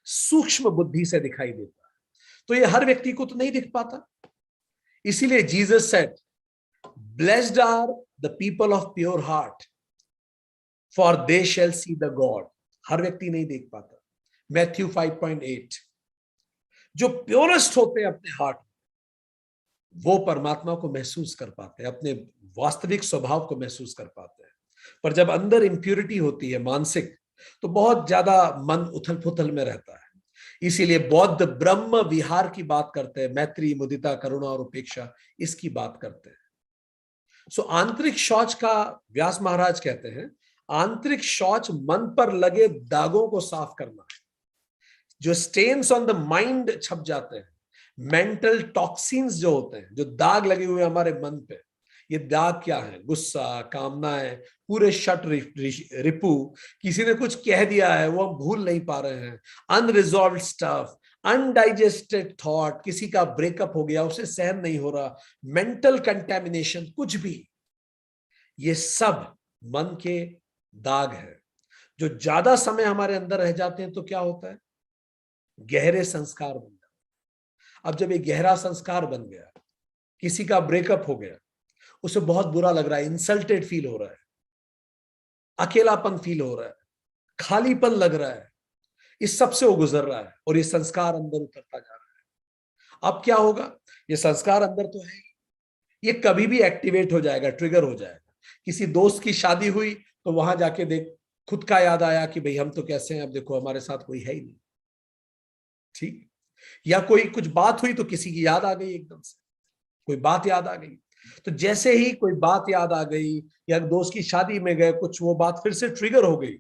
सूक्ष्म बुद्धि से दिखाई देता है। तो यह हर व्यक्ति को तो नहीं दिख पाता। इसीलिए Jesus said, blessed are the people of pure heart, for they shall see the God. हर व्यक्ति नहीं देख पाता। मैथ्यू 5.8, जो प्योरेस्ट होते हैं अपने हार्ट, वो परमात्मा को महसूस कर पाते हैं, अपने वास्तविक स्वभाव को महसूस कर पाते हैं। पर जब अंदर इंप्योरिटी होती है मानसिक, तो बहुत ज्यादा मन उथल पुथल में रहता है। इसीलिए बौद्ध ब्रह्म विहार की बात करते हैं, मैत्री, मुदिता, करुणा और उपेक्षा, इसकी बात करते हैं। सो आंतरिक शौच का व्यास महाराज कहते हैं, आंतरिक शौच मन पर लगे दागों को साफ करना है। जो स्टेन्स ऑन द माइंड छप जाते हैं, मेंटल टॉक्सिन्स जो होते हैं, जो दाग लगे हुए हमारे मन पे, ये दाग क्या है? गुस्सा, कामनाएं, पूरे शट रिपू, किसी ने कुछ कह दिया है वो हम भूल नहीं पा रहे हैं, अनरिजॉल्व्ड स्टफ, अनडाइजेस्टेड थॉट, किसी का ब्रेकअप हो गया, उसे सहन नहीं हो रहा, मेंटल कंटेमिनेशन, कुछ भी, ये सब मन के दाग है जो ज्यादा समय हमारे अंदर रह जाते हैं। तो क्या होता है? गहरे संस्कार बन जाते। अब जब ये गहरा संस्कार बन गया, किसी का ब्रेकअप हो गया, उसे बहुत बुरा लग रहा है, इंसल्टेड फील हो रहा है, अकेलापन फील हो रहा है, खालीपन लग रहा है, इस सब से वो गुजर रहा है और ये संस्कार अंदर उतरता जा रहा है। अब क्या होगा? ये संस्कार अंदर तो है, ये कभी भी एक्टिवेट हो जाएगा, ट्रिगर हो जाएगा। किसी दोस्त की शादी हुई तो वहां जाके देख, खुद का याद आया कि भाई हम तो कैसे हैं, अब देखो हमारे साथ कोई है ही नहीं। ठीक। या कोई कुछ बात हुई तो किसी की याद आ गई, एकदम से कोई बात याद आ गई। तो जैसे ही कोई बात याद आ गई या दोस्त की शादी में गए, कुछ वो बात फिर से ट्रिगर हो गई,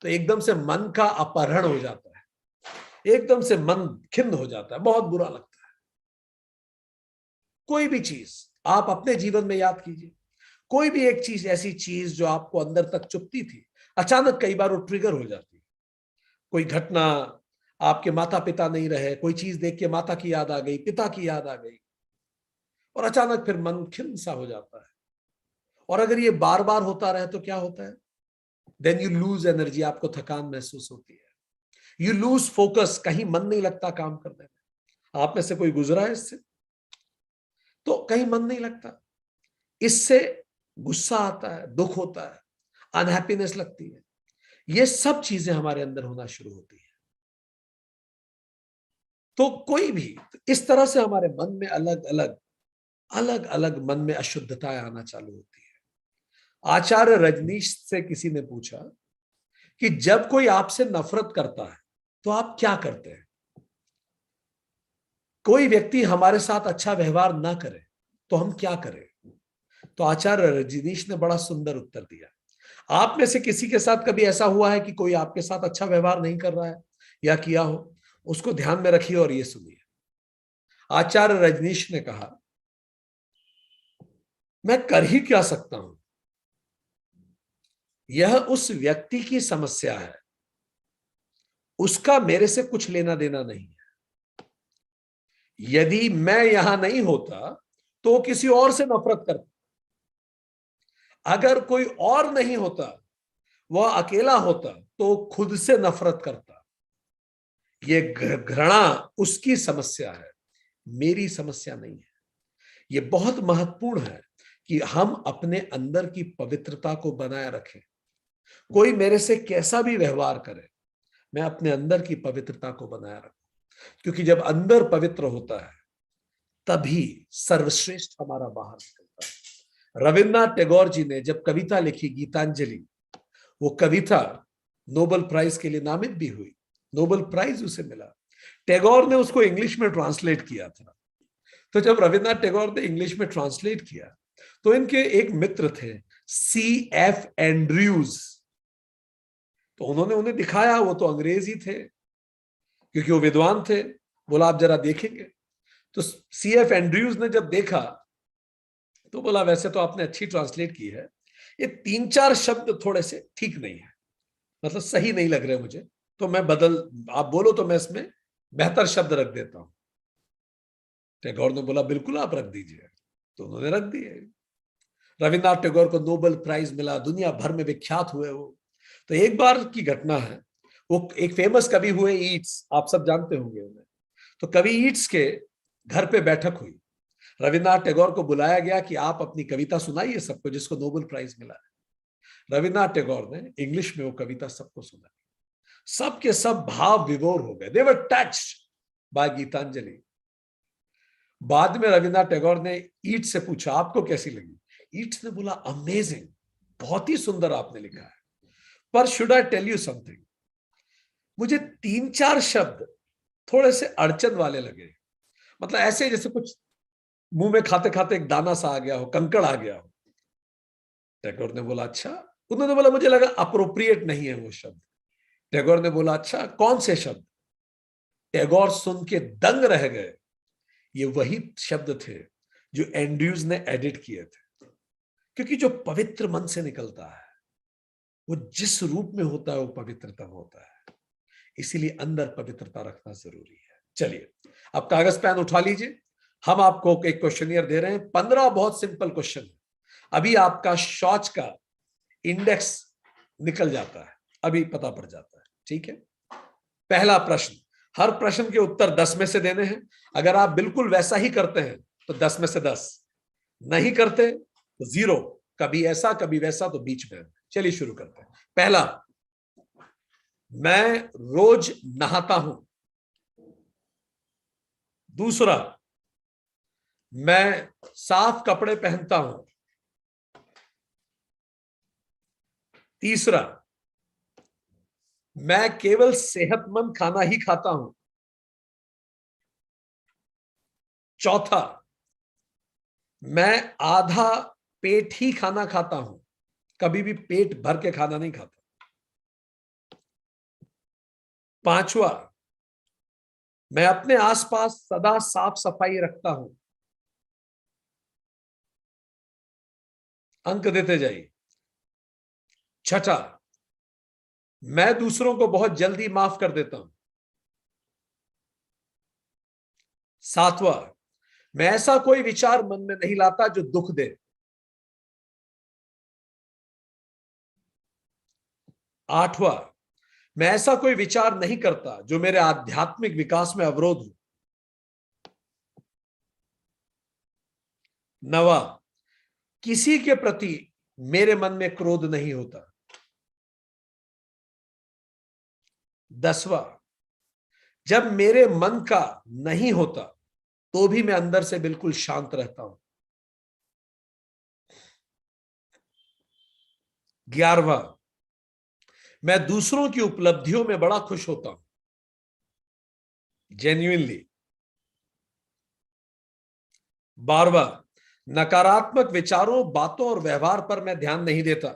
तो एकदम से मन का अपहरण हो जाता है, एकदम से मन खिन्न हो जाता है, बहुत बुरा लगता है। कोई भी चीज आप अपने जीवन में याद कीजिए, कोई भी एक चीज, ऐसी चीज जो आपको अंदर तक चुभती थी, अचानक कई बार वो ट्रिगर हो जाती है। कोई घटना, आपके माता पिता नहीं रहे, कोई चीज देख के माता की याद आ गई, पिता की याद आ गई, और अचानक फिर मन खिन्न सा हो जाता है। और अगर ये बार बार होता रहे तो क्या होता है? देन यू लूज एनर्जी, आपको थकान महसूस होती है, यू लूज फोकस, कहीं मन नहीं लगता काम करने में। आप में से कोई गुजरा है इससे? तो कहीं मन नहीं लगता, इससे गुस्सा आता है, दुख होता है, अनहैप्पीनेस लगती है। ये सब चीजें हमारे अंदर होना शुरू होती है। तो कोई भी इस तरह से हमारे मन में अलग अलग मन में अशुद्धताएं आना चालू होती है। आचार्य रजनीश से किसी ने पूछा कि जब कोई आपसे नफरत करता है तो आप क्या करते हैं? कोई व्यक्ति हमारे साथ अच्छा व्यवहार ना करे तो हम क्या करें? तो आचार्य रजनीश ने बड़ा सुंदर उत्तर दिया। आप में से किसी के साथ कभी ऐसा हुआ है कि कोई आपके साथ अच्छा व्यवहार नहीं कर रहा है या किया हो? उसको ध्यान में रखिए और ये सुनिए। आचार्य रजनीश ने कहा, मैं कर ही क्या सकता हूं, यह उस व्यक्ति की समस्या है, उसका मेरे से कुछ लेना देना नहीं है। यदि मैं यहां नहीं होता तो वो किसी और से नफरत करता, अगर कोई और नहीं होता, वह अकेला होता तो खुद से नफरत करता। ये घृणा उसकी समस्या है, मेरी समस्या नहीं है। ये बहुत महत्वपूर्ण है कि हम अपने अंदर की पवित्रता को बनाए रखें। कोई मेरे से कैसा भी व्यवहार करे, मैं अपने अंदर की पवित्रता को बनाए रखूं, क्योंकि जब अंदर पवित्र होता है तभी सर्वश्रेष्ठ हमारा बाहर निकलता है। रविन्द्रनाथ टैगोर जी ने जब कविता लिखी गीतांजलि, वो कविता नोबेल प्राइज के लिए नामित भी हुई, नोबेल प्राइज उसे मिला। टैगोर ने उसको इंग्लिश में ट्रांसलेट किया था। तो जब रविन्द्रनाथ टैगोर ने इंग्लिश में ट्रांसलेट किया तो इनके एक मित्र थे, C.F. एंड्रयूज। तो उन्होंने उन्हें दिखाया, वो तो अंग्रेज ही थे क्योंकि वो विद्वान थे। बोला आप जरा देखेंगे? तो C.F. एंड्रयूज ने जब देखा तो बोला वैसे तो आपने अच्छी ट्रांसलेट की है, ये 3-4 शब्द थोड़े से ठीक नहीं है, मतलब सही नहीं लग रहे मुझे, तो मैं बदल, आप बोलो तो मैं इसमें बेहतर शब्द रख देता हूं। टैगोर ने बोला बिल्कुल आप रख दीजिए, तो उन्होंने रख दिए। रविन्द्रनाथ टैगोर को नोबेल प्राइज मिला, दुनिया भर में विख्यात हुए वो। तो एक बार की घटना है, वो एक फेमस कवि हुए ईट्स, आप सब जानते होंगे उन्हें। तो कवि ईट्स के घर पे बैठक हुई, रविन्द्रनाथ टैगोर को बुलाया गया कि आप अपनी कविता सुनाइए सबको जिसको नोबेल प्राइज मिला है। रविन्द्रनाथ टैगोर ने इंग्लिश में वो कविता सबको सुनाई, सबके सब भाव विभोर हो गए, दे वर टच्ड बाय गीतांजलि। बाद में रविन्द्रनाथ टैगोर ने ईट्स से पूछा आपको कैसी लगी? ईट्स ने बोला अमेजिंग, बहुत ही सुंदर आपने लिखा है, पर should I tell you something, मुझे 3-4 शब्द थोड़े से अड़चन वाले लगे, मतलब ऐसे जैसे कुछ मुंह में खाते खाते एक दाना सा आ गया हो, कंकड़ आ गया हो। टैगोर ने बोला अच्छा। उन्होंने बोला मुझे लगा अप्रोप्रिएट नहीं है वो शब्द। टैगोर ने बोला अच्छा कौन से शब्द? टैगोर सुन के दंग रह गए। ये वही शब्द थे जो एंड्रयूज ने एडिट किए थे, क्योंकि जो पवित्र मन से निकलता है वो जिस रूप में होता है वो पवित्रता होता है। इसीलिए अंदर पवित्रता रखना जरूरी है। चलिए अब कागज पेन उठा लीजिए, हम आपको एक क्वेश्चनियर दे रहे हैं, 15 बहुत सिंपल क्वेश्चन है। अभी आपका शौच का इंडेक्स निकल जाता है, अभी पता पड़ जाता है, ठीक है। पहला प्रश्न, हर प्रश्न के उत्तर 10 में से देने हैं। अगर आप बिल्कुल वैसा ही करते हैं तो 10 में से 10, नहीं करते तो 0, कभी ऐसा कभी वैसा तो बीच में। चलिए शुरू करते हैं। पहला, मैं रोज नहाता हूं। दूसरा, मैं साफ कपड़े पहनता हूं। तीसरा, मैं केवल सेहतमंद खाना ही खाता हूं। चौथा, मैं आधा पेट ही खाना खाता हूं, कभी भी पेट भर के खाना नहीं खाता। पांचवा, मैं अपने आसपास सदा साफ सफाई रखता हूं। अंक देते जाइए। छठा, मैं दूसरों को बहुत जल्दी माफ कर देता हूं। 7वां, मैं ऐसा कोई विचार मन में नहीं लाता जो दुख दे। 8वां, मैं ऐसा कोई विचार नहीं करता जो मेरे आध्यात्मिक विकास में अवरोध हो। 9वां, किसी के प्रति मेरे मन में क्रोध नहीं होता। 10वां, जब मेरे मन का नहीं होता तो भी मैं अंदर से बिल्कुल शांत रहता हूं। 11वां, मैं दूसरों की उपलब्धियों में बड़ा खुश होता हूं, जेन्युइनली। 12वां, नकारात्मक विचारों, बातों और व्यवहार पर मैं ध्यान नहीं देता।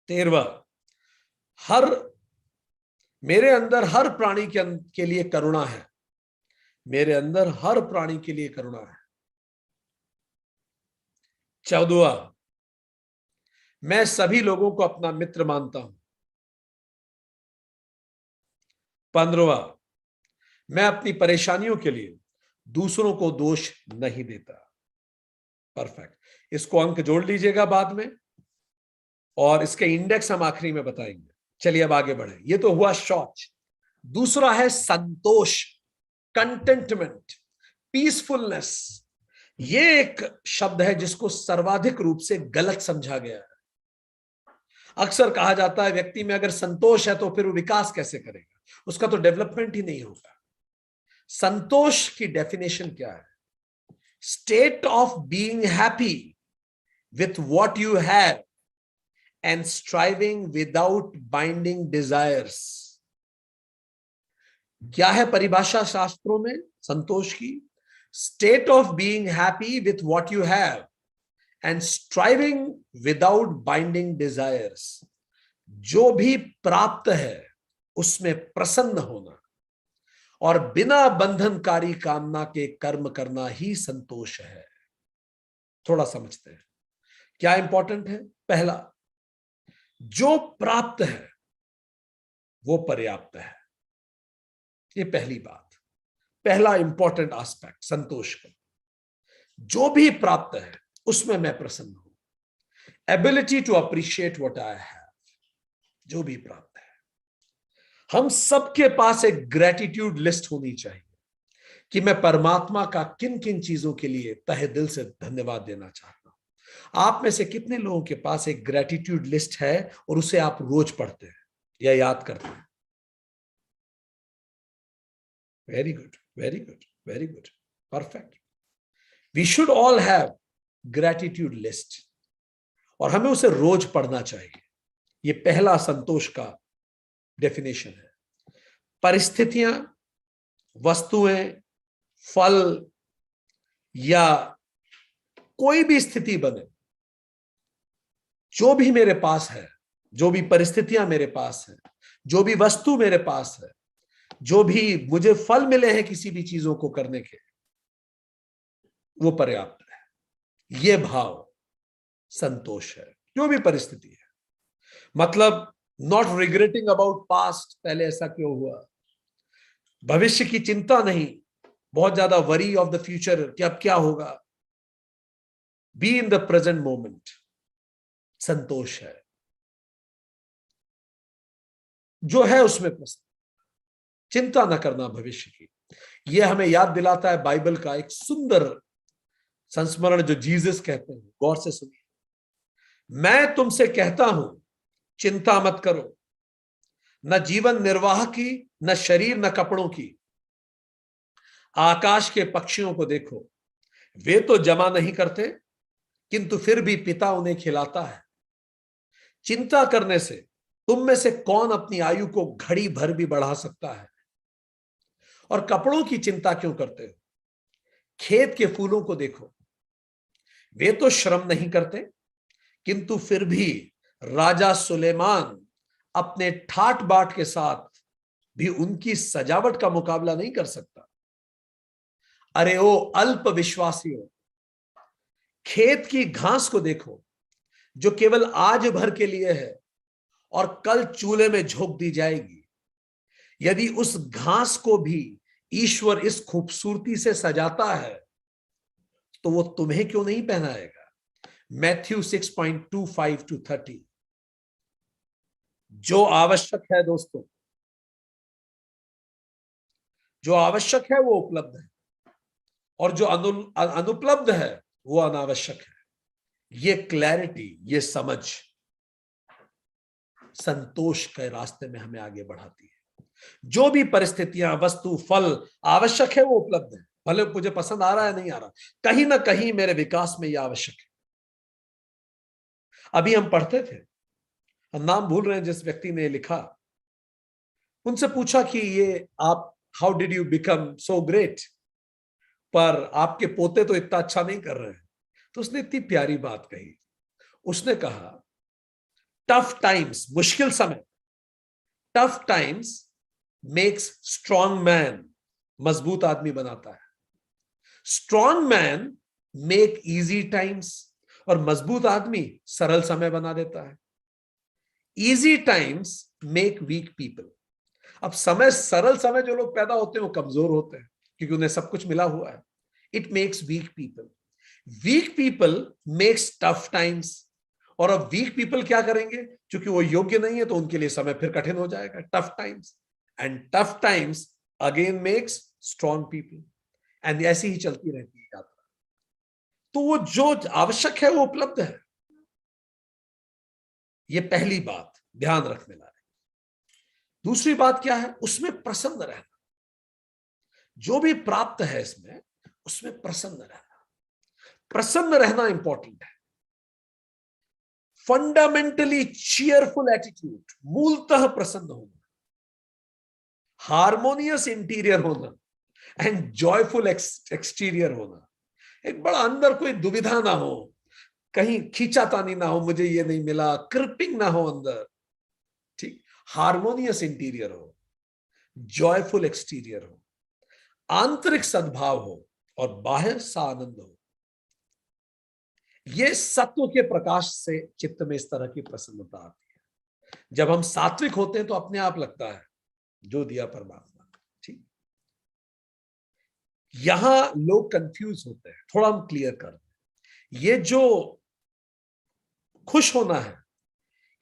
13वां, हर मेरे अंदर हर प्राणी के लिए करुणा है। मेरे अंदर हर प्राणी के लिए करुणा है। 14वां, मैं सभी लोगों को अपना मित्र मानता हूं। 15वां, मैं अपनी परेशानियों के लिए दूसरों को दोष नहीं देता। परफेक्ट। इसको अंक जोड़ लीजिएगा बाद में, और इसके इंडेक्स हम आखिरी में बताएंगे। चलिए अब आगे बढ़े। ये तो हुआ शौच। दूसरा है संतोष, कंटेंटमेंट, पीसफुलनेस। ये एक शब्द है जिसको सर्वाधिक रूप से गलत समझा गया है। अक्सर कहा जाता है व्यक्ति में अगर संतोष है तो फिर वो विकास कैसे करेगा, उसका तो डेवलपमेंट ही नहीं होगा। संतोष की डेफिनेशन क्या है? State of being happy with what you have and striving without binding desires. क्या है परिभाषा शास्त्रों में संतोष की? State of being happy with what you have and striving without binding desires. जो भी प्राप्त है उसमें प्रसन्न होना और बिना बंधनकारी कामना के कर्म करना ही संतोष है। थोड़ा समझते हैं क्या इंपॉर्टेंट है। पहला, जो प्राप्त है वो पर्याप्त है। ये पहली बात, पहला इंपॉर्टेंट एस्पेक्ट संतोष का। जो भी प्राप्त है उसमें मैं प्रसन्न हूं। Ability to appreciate what I have, जो भी प्राप्त है। हम सबके पास एक ग्रेटिट्यूड लिस्ट होनी चाहिए कि मैं परमात्मा का किन किन चीजों के लिए तहे दिल से धन्यवाद देना चाहता हूं। आप में से कितने लोगों के पास एक ग्रेटिट्यूड लिस्ट है और उसे आप रोज पढ़ते हैं या याद करते हैं? Very good, very good, very good, perfect. We should all have gratitude list और हमें उसे रोज पढ़ना चाहिए। यह पहला संतोष का डेफिनेशन है। परिस्थितियां, वस्तुएं, फल या कोई भी स्थिति बने, जो भी मेरे पास है, जो भी परिस्थितियां मेरे पास है, जो भी वस्तु मेरे पास है, जो भी मुझे फल मिले हैं किसी भी चीजों को करने के, वो पर्याप्त है। ये भाव संतोष है। जो भी परिस्थिति है, मतलब नॉट रिग्रेटिंग अबाउट पास्ट, पहले ऐसा क्यों हुआ, भविष्य की चिंता नहीं, बहुत ज्यादा वरी ऑफ द फ्यूचर कि अब क्या होगा। Be in the present moment, संतोष है। जो है उसमें प्रसन्न, चिंता न करना भविष्य की। यह हमें याद दिलाता है बाइबल का एक सुंदर संस्मरण जो जीसस कहते हैं। गौर से सुनिए। मैं तुमसे कहता हूं, चिंता मत करो, न जीवन निर्वाह की, न शरीर, न कपड़ों की। आकाश के पक्षियों को देखो, वे तो जमा नहीं करते, किंतु फिर भी पिता उन्हें खिलाता है। चिंता करने से तुम में से कौन अपनी आयु को घड़ी भर भी बढ़ा सकता है? और कपड़ों की चिंता क्यों करते हो? खेत के फूलों को देखो, वे तो श्रम नहीं करते, किंतु फिर भी राजा सुलेमान अपने ठाट बाट के साथ भी उनकी सजावट का मुकाबला नहीं कर सकता। अरे ओ अल्प विश्वासियों, खेत की घास को देखो, जो केवल आज भर के लिए है और कल चूल्हे में झोंक दी जाएगी। यदि उस घास को भी ईश्वर इस खूबसूरती से सजाता है तो वो तुम्हें क्यों नहीं पहनाएगा। मैथ्यू 6:25-30। जो आवश्यक है दोस्तों, जो आवश्यक है वो उपलब्ध है, और जो अनुपलब्ध है वो अनावश्यक है। ये क्लैरिटी, ये समझ संतोष के रास्ते में हमें आगे बढ़ाती है। जो भी परिस्थितियां, वस्तु, फल आवश्यक है वो उपलब्ध है, भले मुझे पसंद आ रहा है नहीं आ रहा, कहीं ना कहीं मेरे विकास में यह आवश्यक है। अभी हम पढ़ते थे, हम नाम भूल रहे हैं जिस व्यक्ति ने लिखा, उनसे पूछा कि ये आप how did you become so great, पर आपके पोते तो इतना अच्छा नहीं कर रहे हैं। तो उसने इतनी प्यारी बात कही, उसने कहा टफ टाइम्स, मुश्किल समय, tough times makes strong man, मजबूत आदमी बनाता है। Strong man make easy times, और मजबूत आदमी सरल समय बना देता है। Easy times make weak people. अब सरल समय जो लोग पैदा होते हैं वो कमजोर होते हैं क्योंकि उन्हें सब कुछ मिला हुआ है। It makes weak people. Weak people makes tough times, और अब वीक पीपल क्या करेंगे, क्योंकि वो योग्य नहीं है तो उनके लिए समय फिर कठिन हो जाएगा, tough times. And tough times again makes strong people, and ऐसी ही चलती रहती है यात्रा। तो वो जो आवश्यक है वो उपलब्ध है। ये पहली बात ध्यान रखने लायक। दूसरी बात क्या है, उसमें प्रसन्न रहना। जो भी प्राप्त है इसमें, उसमें प्रसन्न रहना। प्रसन्न रहना इंपॉर्टेंट है। फंडामेंटली चीयरफुल एटीट्यूड, मूलतः प्रसन्न होना, हार्मोनियस इंटीरियर होना एंड जॉयफुल एक्सटीरियर होना। एक बड़ा अंदर कोई दुविधा ना हो, कहीं खींचातानी ना हो, मुझे ये नहीं मिला, क्रिपिंग ना हो अंदर, ठीक। हार्मोनियस इंटीरियर हो, जॉयफुल एक्सटीरियर हो, आंतरिक सद्भाव हो और बाहर सा आनंद हो। ये सत्व के प्रकाश से चित्त में इस तरह की प्रसन्नता आती है। जब हम सात्विक होते हैं तो अपने आप लगता है जो दिया परमात्मा, ठीक। यहां लोग कंफ्यूज होते हैं, थोड़ा हम क्लियर कर दें। ये जो खुश होना है,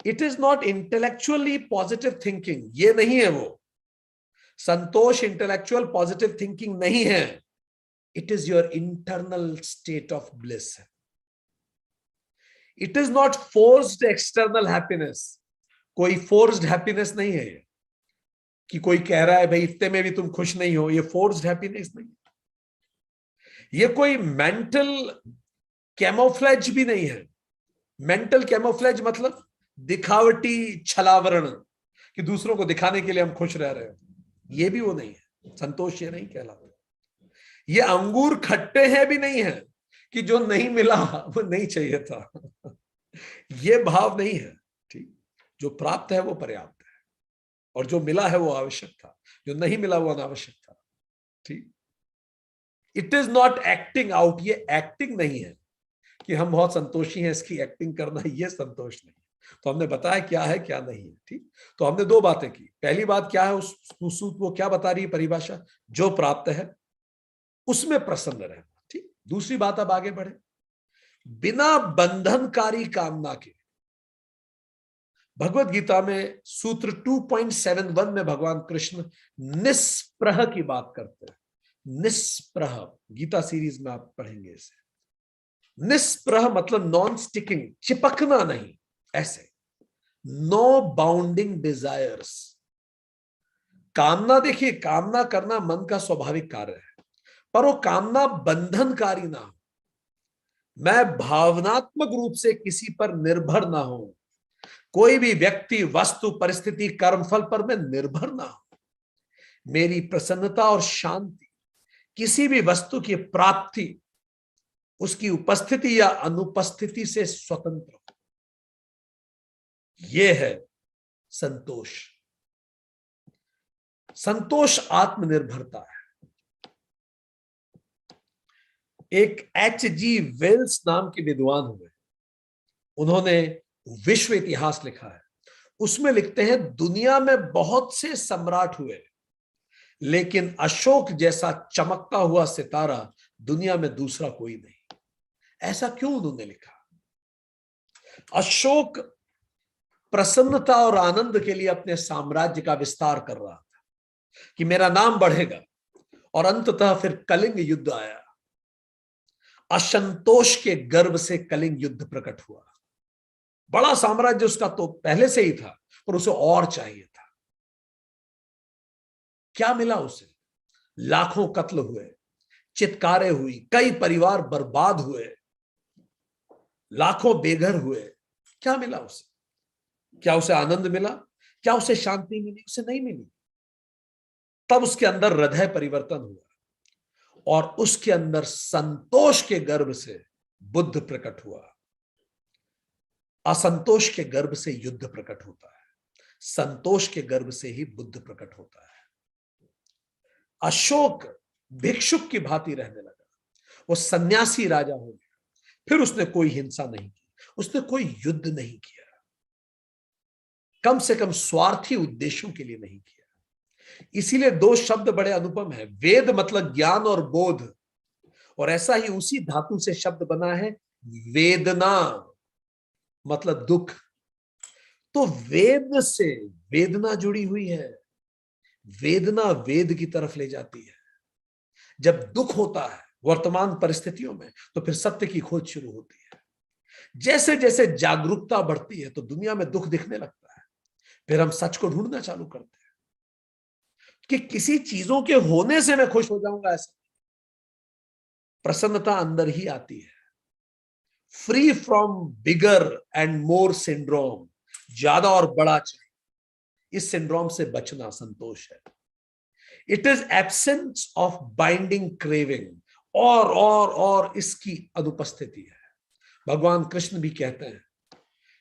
it is not intellectually positive thinking, ये नहीं है वो। संतोष इंटेलेक्चुअल पॉजिटिव थिंकिंग नहीं है, it is your internal state of bliss. It is not forced external happiness, कोई फोर्स्ड हैप्पीनेस नहीं है ये, कि कोई कह रहा है भाई इतने में भी तुम खुश नहीं हो, ये फोर्स्ड हैप्पीनेस नहीं। ये कोई मेंटल कैमोफ्लेज भी नहीं है। मेंटल कैमोफ्लेज मतलब दिखावटी छलावरण, कि दूसरों को दिखाने के लिए हम खुश रह रहे हैं, ये भी वो नहीं है। संतोष ये नहीं कहलाता। ये अंगूर खट्टे हैं भी नहीं है, कि जो नहीं मिला वो नहीं चाहिए था, ये भाव नहीं है, ठीक। जो प्राप्त है वो पर्याप्त है, और जो मिला है वो आवश्यक था, जो नहीं मिला वो अनावश्यक था, ठीक। It is not acting out, ये एक्टिंग नहीं है कि हम बहुत संतोषी हैं इसकी एक्टिंग करना, ये संतोष नहीं है। तो हमने बताया क्या है क्या नहीं है, ठीक। तो हमने दो बातें की। पहली बात क्या है, वो क्या बता रही है परिभाषा, जो प्राप्त है उसमें प्रसन्न रहना, ठीक। दूसरी बात, अब आगे बढ़े। बिना बंधनकारी कामना के, भगवत गीता में सूत्र 2.71 में भगवान कृष्ण निस्पृह की बात करते हैं। निस्पृह, गीता सीरीज में आप पढ़ेंगे इसे। निस्पृह मतलब नॉन स्टिकिंग, चिपकना नहीं, ऐसे नो बाउंडिंग डिजायर्स। कामना, देखिए कामना करना मन का स्वाभाविक कार्य है, पर वो कामना बंधनकारी ना हो। मैं भावनात्मक रूप से किसी पर निर्भर ना हो, कोई भी व्यक्ति, वस्तु, परिस्थिति, कर्मफल पर मैं निर्भर ना हो। मेरी प्रसन्नता और शांति किसी भी वस्तु की प्राप्ति, उसकी उपस्थिति या अनुपस्थिति से स्वतंत्र हो। यह है संतोष। संतोष आत्मनिर्भरता है। एक H.G. वेल्स नाम के विद्वान हुए, उन्होंने विश्व इतिहास लिखा है, उसमें लिखते हैं दुनिया में बहुत से सम्राट हुए, लेकिन अशोक जैसा चमकता हुआ सितारा दुनिया में दूसरा कोई नहीं। ऐसा क्यों उन्होंने लिखा? अशोक प्रसन्नता और आनंद के लिए अपने साम्राज्य का विस्तार कर रहा था कि मेरा नाम बढ़ेगा, और अंततः फिर कलिंग युद्ध आया। असंतोष के गर्भ से कलिंग युद्ध प्रकट हुआ। बड़ा साम्राज्य उसका तो पहले से ही था, पर उसे और चाहिए था। क्या मिला उसे? लाखों कत्ल हुए, चित्कारें हुई, कई परिवार बर्बाद हुए, लाखों बेघर हुए। क्या मिला उसे? क्या उसे आनंद मिला? क्या उसे शांति मिली? उसे नहीं मिली। तब उसके अंदर हृदय परिवर्तन हुआ और उसके अंदर संतोष के गर्भ से बुद्ध प्रकट हुआ। असंतोष के गर्भ से युद्ध प्रकट होता है, संतोष के गर्भ से ही बुद्ध प्रकट होता है। अशोक भिक्षुक की भांति रहने लगा, वो सन्यासी राजा हो गया। फिर उसने कोई हिंसा नहीं की, उसने कोई युद्ध नहीं किया, कम से कम स्वार्थी उद्देश्यों के लिए नहीं किया। इसीलिए दो शब्द बड़े अनुपम है। वेद मतलब ज्ञान और बोध, और ऐसा ही उसी धातु से शब्द बना है वेदना, मतलब दुख। तो वेद से वेदना जुड़ी हुई है। वेदना वेद की तरफ ले जाती है। जब दुख होता है वर्तमान परिस्थितियों में, तो फिर सत्य की खोज शुरू होती है। जैसे जैसे जागरूकता बढ़ती है तो दुनिया में दुख दिखने लगता है, फिर हम सच को ढूंढना चालू करते हैं कि किसी चीजों के होने से मैं खुश हो जाऊंगा, ऐसा। प्रसन्नता अंदर ही आती है। Free from bigger and more syndrome, ज्यादा और बड़ा चाहिए, इस सिंड्रोम से बचना संतोष है। It is absence of binding craving, और इसकी अनुपस्थिति है। भगवान कृष्ण भी कहते हैं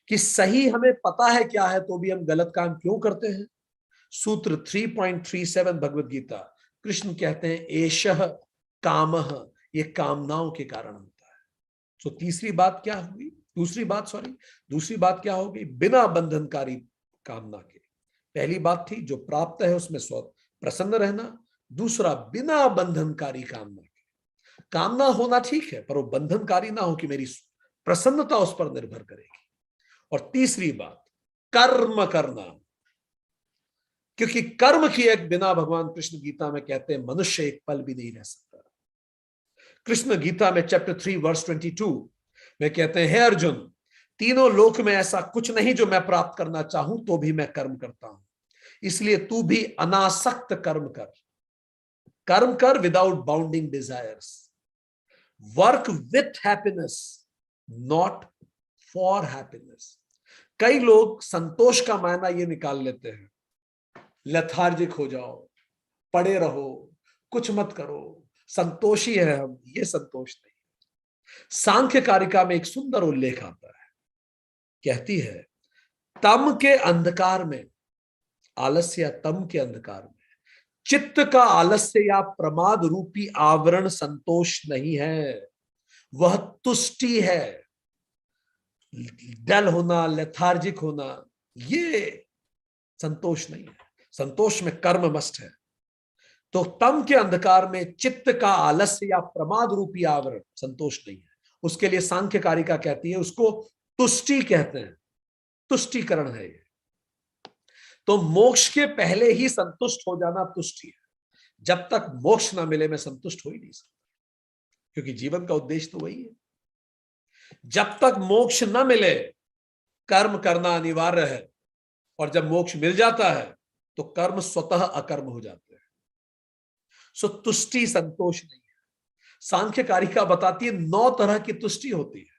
कि सही हमें पता है क्या है, तो भी हम गलत काम क्यों करते हैं। सूत्र 3.37 भगवत गीता, कृष्ण कहते हैं एषः कामः, ये कामनाओं के कारण होता है। तो तीसरी बात क्या हुई? दूसरी बात क्या हो गई? बिना बंधनकारी कामना के। पहली बात थी जो प्राप्त है उसमें प्रसन्न रहना। दूसरा, बिना बंधनकारी कामना के। कामना होना ठीक है, पर वो बंधनकारी ना हो कि मेरी प्रसन्नता उस पर निर्भर करेगी। और तीसरी बात, कर्म करना, क्योंकि कर्म किए बिना भगवान कृष्ण गीता में कहते हैं मनुष्य एक पल भी नहीं रह सकता। कृष्ण गीता में चैप्टर 3 वर्स 22 में कहते हैं, हे अर्जुन, तीनों लोक में ऐसा कुछ नहीं जो मैं प्राप्त करना चाहूं तो भी मैं कर्म करता हूं, इसलिए तू भी अनासक्त कर्म कर। कर्म कर without bounding desires. Work with happiness, not for happiness. कई लोग संतोष का मायना ये निकाल लेते हैं, लेथार्जिक हो जाओ, पड़े रहो, कुछ मत करो, संतोषी है हम। ये संतोष नहीं। सांख्य कारिका में एक सुंदर उल्लेख आता है, कहती है तम के अंधकार में, आलस्य या तम के अंधकार में चित्त का आलस्य या प्रमाद रूपी आवरण संतोष नहीं है, वह तुष्टि है। डल होना, लेथार्जिक होना, ये संतोष नहीं है। संतोष में कर्म मस्ट है। तो तम के अंधकार में चित्त का आलस्य या प्रमाद रूपी आवरण संतोष नहीं है। उसके लिए सांख्य कारिका कहती है उसको तुष्टि कहते हैं, तुष्टिकरण है ये। तो मोक्ष के पहले ही संतुष्ट हो जाना तुष्टि है। जब तक मोक्ष ना मिले मैं संतुष्ट हो ही नहीं सकता, क्योंकि जीवन का उद्देश्य तो वही है। जब तक मोक्ष न मिले कर्म करना अनिवार्य है, और जब मोक्ष मिल जाता है तो कर्म स्वतः अकर्म हो जाते हैं। सो तुष्टि संतोष नहीं है। सांख्य कारिका बताती है 9 तरह की तुष्टि होती है।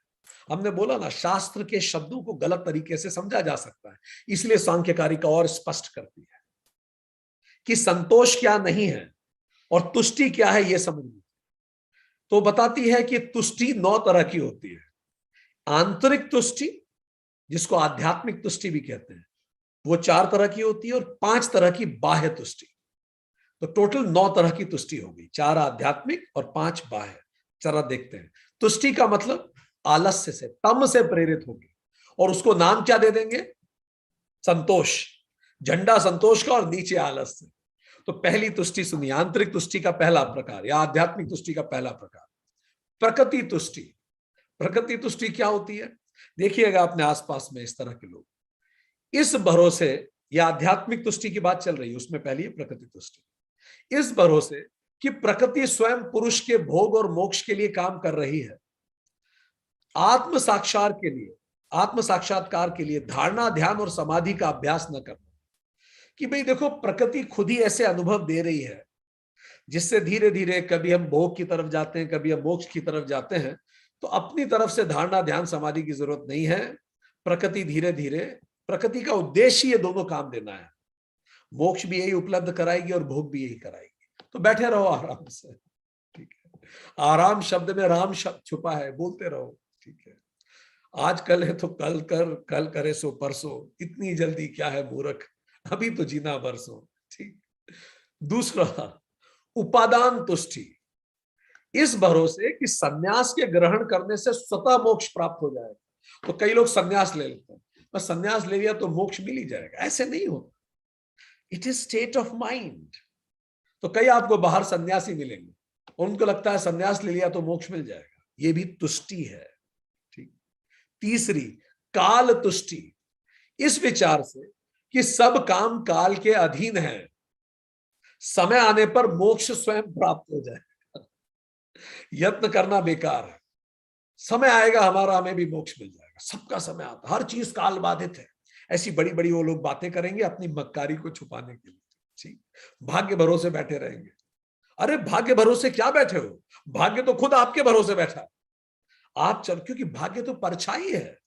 हमने बोला ना, शास्त्र के शब्दों को गलत तरीके से समझा जा सकता है, इसलिए सांख्य कारिका और स्पष्ट करती है कि संतोष क्या नहीं है और तुष्टि क्या है, यह समझिए। तो बताती है कि तुष्टि 9 तरह की होती है। आंतरिक तुष्टि, जिसको आध्यात्मिक तुष्टि भी कहते हैं, वो 4 तरह की होती है, और 5 तरह की बाह्य तुष्टि। तो टोटल 9 तरह की तुष्टि होगी, 4 आध्यात्मिक और 5 बाह्य। जरा देखते हैं। तुष्टि का मतलब आलस्य से, तम से प्रेरित होगी। और उसको नाम क्या दे देंगे? संतोष। झंडा संतोष का और नीचे आलस से। तो पहली तुष्टि सुनिए, आंतरिक तुष्टि का पहला प्रकार या आध्यात्मिक तुष्टि का पहला प्रकार, प्रकृति तुष्टि। प्रकृति तुष्टि क्या होती है? देखिएगा अपने आसपास में इस तरह के लोग, इस भरोसे, या आध्यात्मिक तुष्टि की बात चल रही है, उसमें पहली है प्रकृति तुष्टि। इस भरोसे कि प्रकृति स्वयं पुरुष के भोग और मोक्ष के लिए काम कर रही है, आत्म साक्षात्कार के लिए धारणा, ध्यान और समाधि का अभ्यास न करना। कि भाई देखो, प्रकृति खुद ही ऐसे अनुभव दे रही है जिससे धीरे धीरे कभी हम भोग की तरफ जाते हैं, कभी हम मोक्ष की तरफ जाते हैं। तो अपनी तरफ से धारणा, ध्यान, समाधि की जरूरत नहीं है। प्रकृति धीरे धीरे, प्रकृति का उद्देश्य ये दोनों काम देना है, मोक्ष भी यही उपलब्ध कराएगी और भोग भी यही कराएगी। तो बैठे रहो आराम से, ठीक है। आराम शब्द में राम शब्द छुपा है, बोलते रहो, ठीक है। आज कल है तो कल कर, कल करे सो परसों, इतनी जल्दी क्या है मूर्ख, अभी तो जीना बरसों, ठीक। दूसरा, उपादान तुष्टि। इस भरोसे कि सन्यास के ग्रहण करने से स्वतः मोक्ष प्राप्त हो जाएगा। तो कई लोग सन्यास ले लेते हैं, बस सन्यास ले लिया तो मोक्ष मिल ही जाएगा, ऐसे नहीं होता। It is state of mind. तो कई आपको बाहर सन्यासी मिलेंगे, उनको लगता है सन्यास ले लिया तो मोक्ष मिल जाएगा, ये भी तुष्टि है, ठीक। तीसरी, काल तुष्टि। इस विचार से कि सब काम काल के अधीन है, समय आने पर मोक्ष स्वयं प्राप्त हो जाएगा, यत्न करना बेकार है, समय आएगा हमारा, हमें भी मोक्ष मिल जाएगा। सबका समय आता, हर चीज काल बाधित है, ऐसी बड़ी बड़ी वो लोग बातें करेंगे अपनी मक्कारी को छुपाने के लिए, ठीक। भाग्य भरोसे बैठे रहेंगे। अरे भाग्य भरोसे क्या बैठे हो, भाग्य तो खुद आपके भरोसे बैठा है। आप चल, क्योंकि भाग्य तो परछाई है,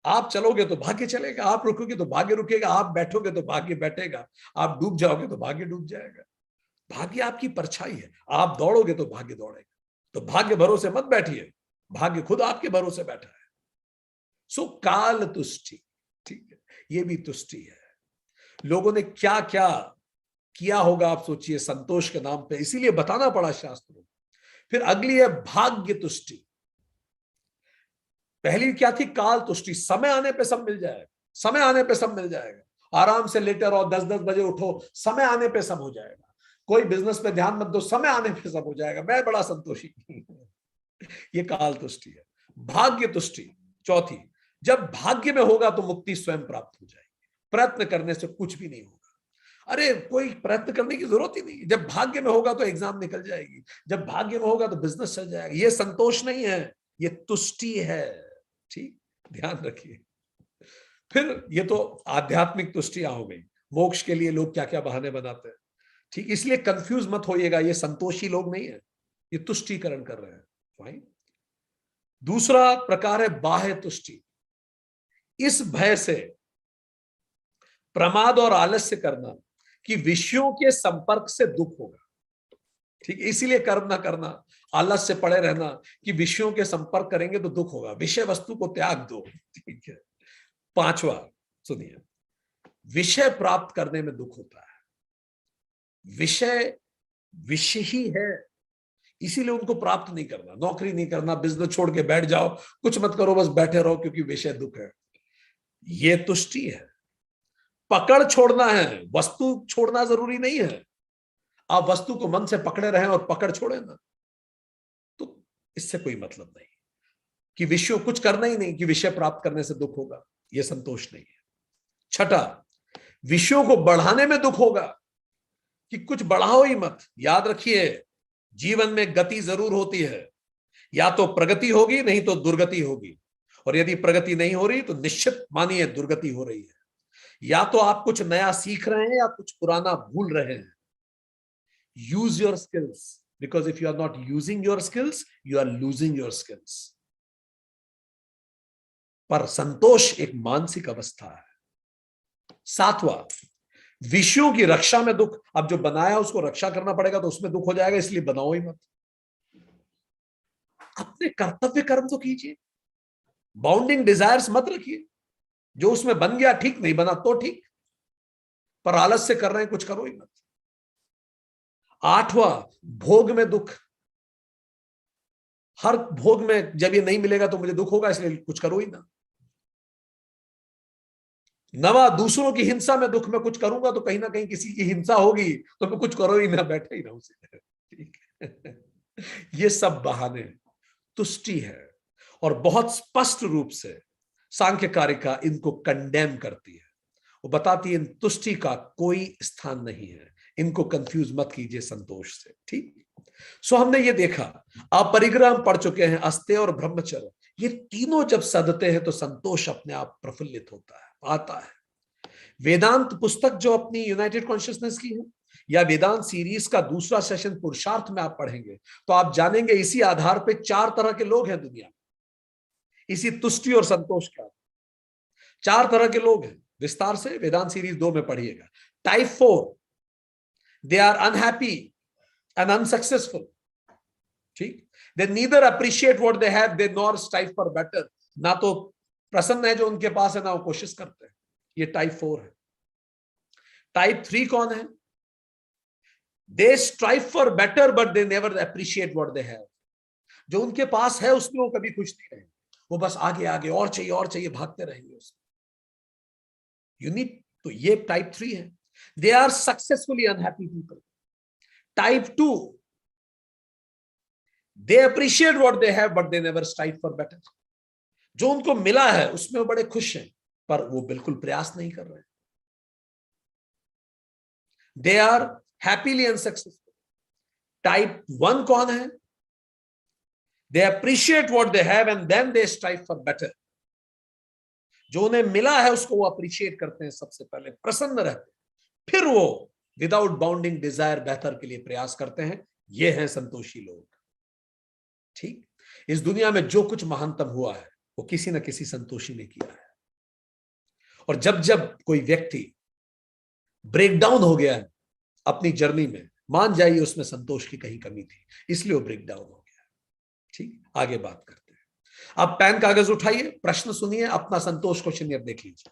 आप चलोगे तो भाग्य चलेगा, आप रुकोगे तो भाग्य रुकेगा, आप बैठोगे तो भाग्य बैठेगा, आप डूब जाओगे तो भाग्य डूब जाएगा। भाग्य आपकी परछाई है, आप दौड़ोगे तो भाग्य दौड़ेगा। तो भाग्य भरोसे मत बैठिए, भाग्य खुद आपके भरोसे बैठा है। सो काल तुष्टि, ठीक है, ये भी तुष्टि है। लोगों ने क्या क्या किया होगा आप सोचिए संतोष के नाम पे, इसीलिए बताना पड़ा शास्त्रों। फिर अगली है भाग्य तुष्टि। पहली क्या थी? काल तुष्टि, समय आने पे सब मिल जाएगा, समय आने पे सब मिल जाएगा, आराम से लेटे रहो, 10-10 बजे उठो, समय आने पे सब हो जाएगा, कोई बिजनेस पे ध्यान मत दो, समय आने पे सब हो जाएगा, मैं बड़ा संतोषी ये काल तुष्टि है। भाग्य तुष्टि चौथी, जब भाग्य में होगा तो मुक्ति स्वयं प्राप्त हो जाएगी, प्रयत्न करने से कुछ भी नहीं होगा। अरे कोई प्रयत्न करने की जरूरत ही नहीं, जब भाग्य में होगा तो एग्जाम निकल जाएगी, जब भाग्य में होगा तो बिजनेस चल जाएगा। ये संतोष नहीं है, ये तुष्टि है, ठीक, ध्यान रखिए। फिर ये तो आध्यात्मिक तुष्टियां हो गई, मोक्ष के लिए लोग क्या क्या बहाने बनाते हैं, ठीक। इसलिए कंफ्यूज मत होइएगा, ये संतोषी लोग नहीं है, ये तुष्टिकरण कर रहे हैं, फाइन। दूसरा प्रकार है बाह्य तुष्टि। इस भय से, प्रमाद और आलस्य करना कि विषयों के संपर्क से दुख होगा, ठीक, इसीलिए कर्म ना करना, आलस्य पड़े रहना कि विषयों के संपर्क करेंगे तो दुख होगा, विषय वस्तु को त्याग दो, ठीक है। पांचवा सुनिए, विषय प्राप्त करने में दुख होता है, विषय विषय ही है, इसीलिए उनको प्राप्त नहीं करना, नौकरी नहीं करना, बिजनेस छोड़ के बैठ जाओ, कुछ मत करो, बस बैठे रहो, क्योंकि विषय दुख है, ये तुष्टि है। पकड़ छोड़ना है, वस्तु छोड़ना जरूरी नहीं है, आप वस्तु को मन से पकड़े रहें और पकड़ छोड़े ना, तो इससे कोई मतलब नहीं। कि विषय कुछ करना ही नहीं कि विषय प्राप्त करने से दुख होगा, यह संतोष नहीं है। छठा, विषयों को बढ़ाने में दुख होगा कि कुछ बढ़ाओ ही मत। याद रखिए, जीवन में गति जरूर होती है, या तो प्रगति होगी नहीं तो दुर्गति होगी, और यदि प्रगति नहीं हो रही तो निश्चित मानिए दुर्गति हो रही है। या तो आप कुछ नया सीख रहे हैं या कुछ पुराना भूल रहे हैं। Use your skills, because if you are not using your skills you are losing your skills. पर संतोष एक मानसिक अवस्था है। सातवां, विषयों की रक्षा में दुख। अब जो बनाया उसको रक्षा करना पड़ेगा तो उसमें दुख हो जाएगा, इसलिए बनाओ ही मत, अपने कर्तव्य कर्म तो कीजिए, बाउंडिंग डिजायर्स मत रखिए, जो उसमें बन गया ठीक, नहीं बना तो ठीक, पर आलस से कर रहे हैं कुछ करो ही मत। आठवां, भोग में दुख। हर भोग में जब ये नहीं मिलेगा तो मुझे दुख होगा, इसलिए कुछ करो ही ना। नवा, दूसरों की हिंसा में दुख में कुछ करूंगा तो कहीं ना कहीं किसी की हिंसा होगी, तो मैं कुछ करो ही ना, बैठे ही ना उसे। ठीक है? ये सब बहाने, तुष्टि है। और बहुत स्पष्ट रूप से सांख्य कारिका इनको कंडेम करती है। वो बताती है इन तुष्टि का कोई स्थान नहीं है, इनको कंफ्यूज मत कीजिए संतोष से। ठीक। सो हमने ये देखा, अपरिग्रह हम पढ़ चुके हैं, अस्तेय और ब्रह्मचर्य, ये तीनों जब सदते हैं तो संतोष अपने आप प्रफुल्लित होता है, आता है। वेदांत पुस्तक जो अपनी यूनाइटेड कॉन्शियसनेस की है, या वेदांत सीरीज का दूसरा सेशन पुरुषार्थ में आप पढ़ेंगे तो आप जानेंगे इसी आधार पे 4 तरह के लोग हैं दुनिया में, इसी तुष्टि और संतोष का 4 तरह के लोग हैं। विस्तार से वेदांत सीरीज 2 में पढ़िएगा। Type 4, they are unhappy and unsuccessful. ठीक। They neither appreciate what they have, they nor strive for better. ना तो प्रसन्न है जो उनके पास है, ना वो कोशिश करते हैं। ये टाइप 4 है। टाइप 3 कौन है? They strive for better but they never appreciate what they have. जो उनके पास है उसमें वो कभी खुश नहीं रहेंगे, वो बस आगे आगे और चाहिए और चाहिए, भागते रहेंगे उसमें। यूनिट, तो ये टाइप 3 है। They are successfully unhappy people. Type 2, they appreciate what they have but they never strive for better. जो उनको मिला है उसमें वो बड़े खुश हैं, पर वो बिल्कुल प्रयास नहीं कर रहे। They are happily unsuccessful. Type 1 कौन है? They appreciate what they have and then they strive for better. जो उन्हें मिला है उसको वो अप्रिशिएट करते हैं, सबसे पहले प्रसन्न रहते हैं, फिर वो विदाउट बाउंडिंग डिजायर बेहतर के लिए प्रयास करते हैं। ये हैं संतोषी लोग। ठीक। इस दुनिया में जो कुछ महानतम हुआ है वो किसी न किसी संतोषी ने किया है। और जब जब कोई व्यक्ति ब्रेकडाउन हो गया है अपनी जर्नी में, मान जाइए उसमें संतोष की कहीं कमी थी, इसलिए वो ब्रेकडाउन हो गया। ठीक। आगे बात करते हैं। अब पेन कागज उठाइए, प्रश्न सुनिए, अपना संतोष क्वेश्चन देख लीजिए।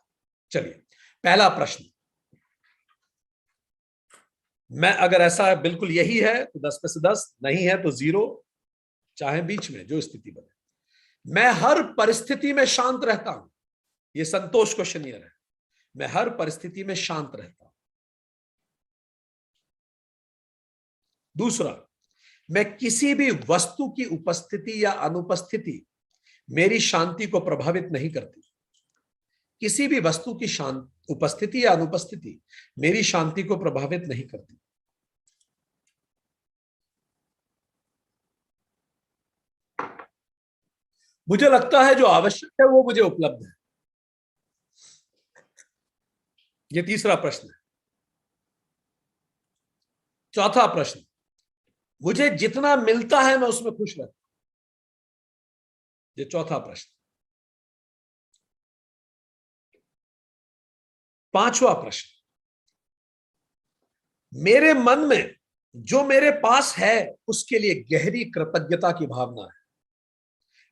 चलिए, पहला प्रश्न। मैं अगर ऐसा है बिल्कुल यही है तो 10 में से 10, नहीं है तो 0, चाहे बीच में जो स्थिति बने। मैं हर परिस्थिति में शांत रहता हूं, यह संतोष क्वेश्चन है। मैं हर परिस्थिति में शांत रहता हूं। दूसरा, मैं किसी भी वस्तु की उपस्थिति या अनुपस्थिति मेरी शांति को प्रभावित नहीं करती। किसी भी वस्तु की उपस्थिति या अनुपस्थिति मेरी शांति को प्रभावित नहीं करती। मुझे लगता है जो आवश्यक है वो मुझे उपलब्ध है। ये तीसरा प्रश्न है। चौथा प्रश्न, मुझे जितना मिलता है मैं उसमें खुश रहता हूं। ये चौथा प्रश्न। पांचवा प्रश्न, मेरे मन में जो मेरे पास है उसके लिए गहरी कृतज्ञता की भावना है।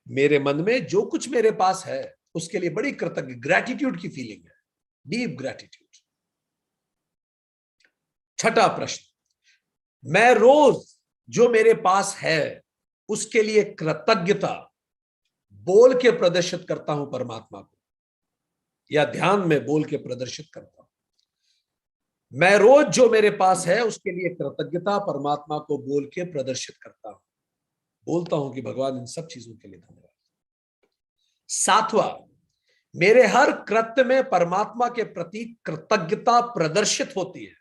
मेरे मन में जो कुछ मेरे पास है उसके लिए बड़ी कृतज्ञ, ग्रैटिट्यूड की फीलिंग है, डीप ग्रैटिट्यूड। छठा प्रश्न, मैं रोज जो मेरे पास है उसके लिए कृतज्ञता बोल के प्रदर्शित करता हूं परमात्मा को, या ध्यान में बोल के प्रदर्शित करता हूं। मैं रोज जो मेरे पास है उसके लिए कृतज्ञता परमात्मा को बोल के प्रदर्शित करता हूं, बोलता हूं कि भगवान इन सब चीजों के लिए धन्यवाद। सातवां, मेरे हर कृत्य में परमात्मा के प्रति कृतज्ञता प्रदर्शित होती है।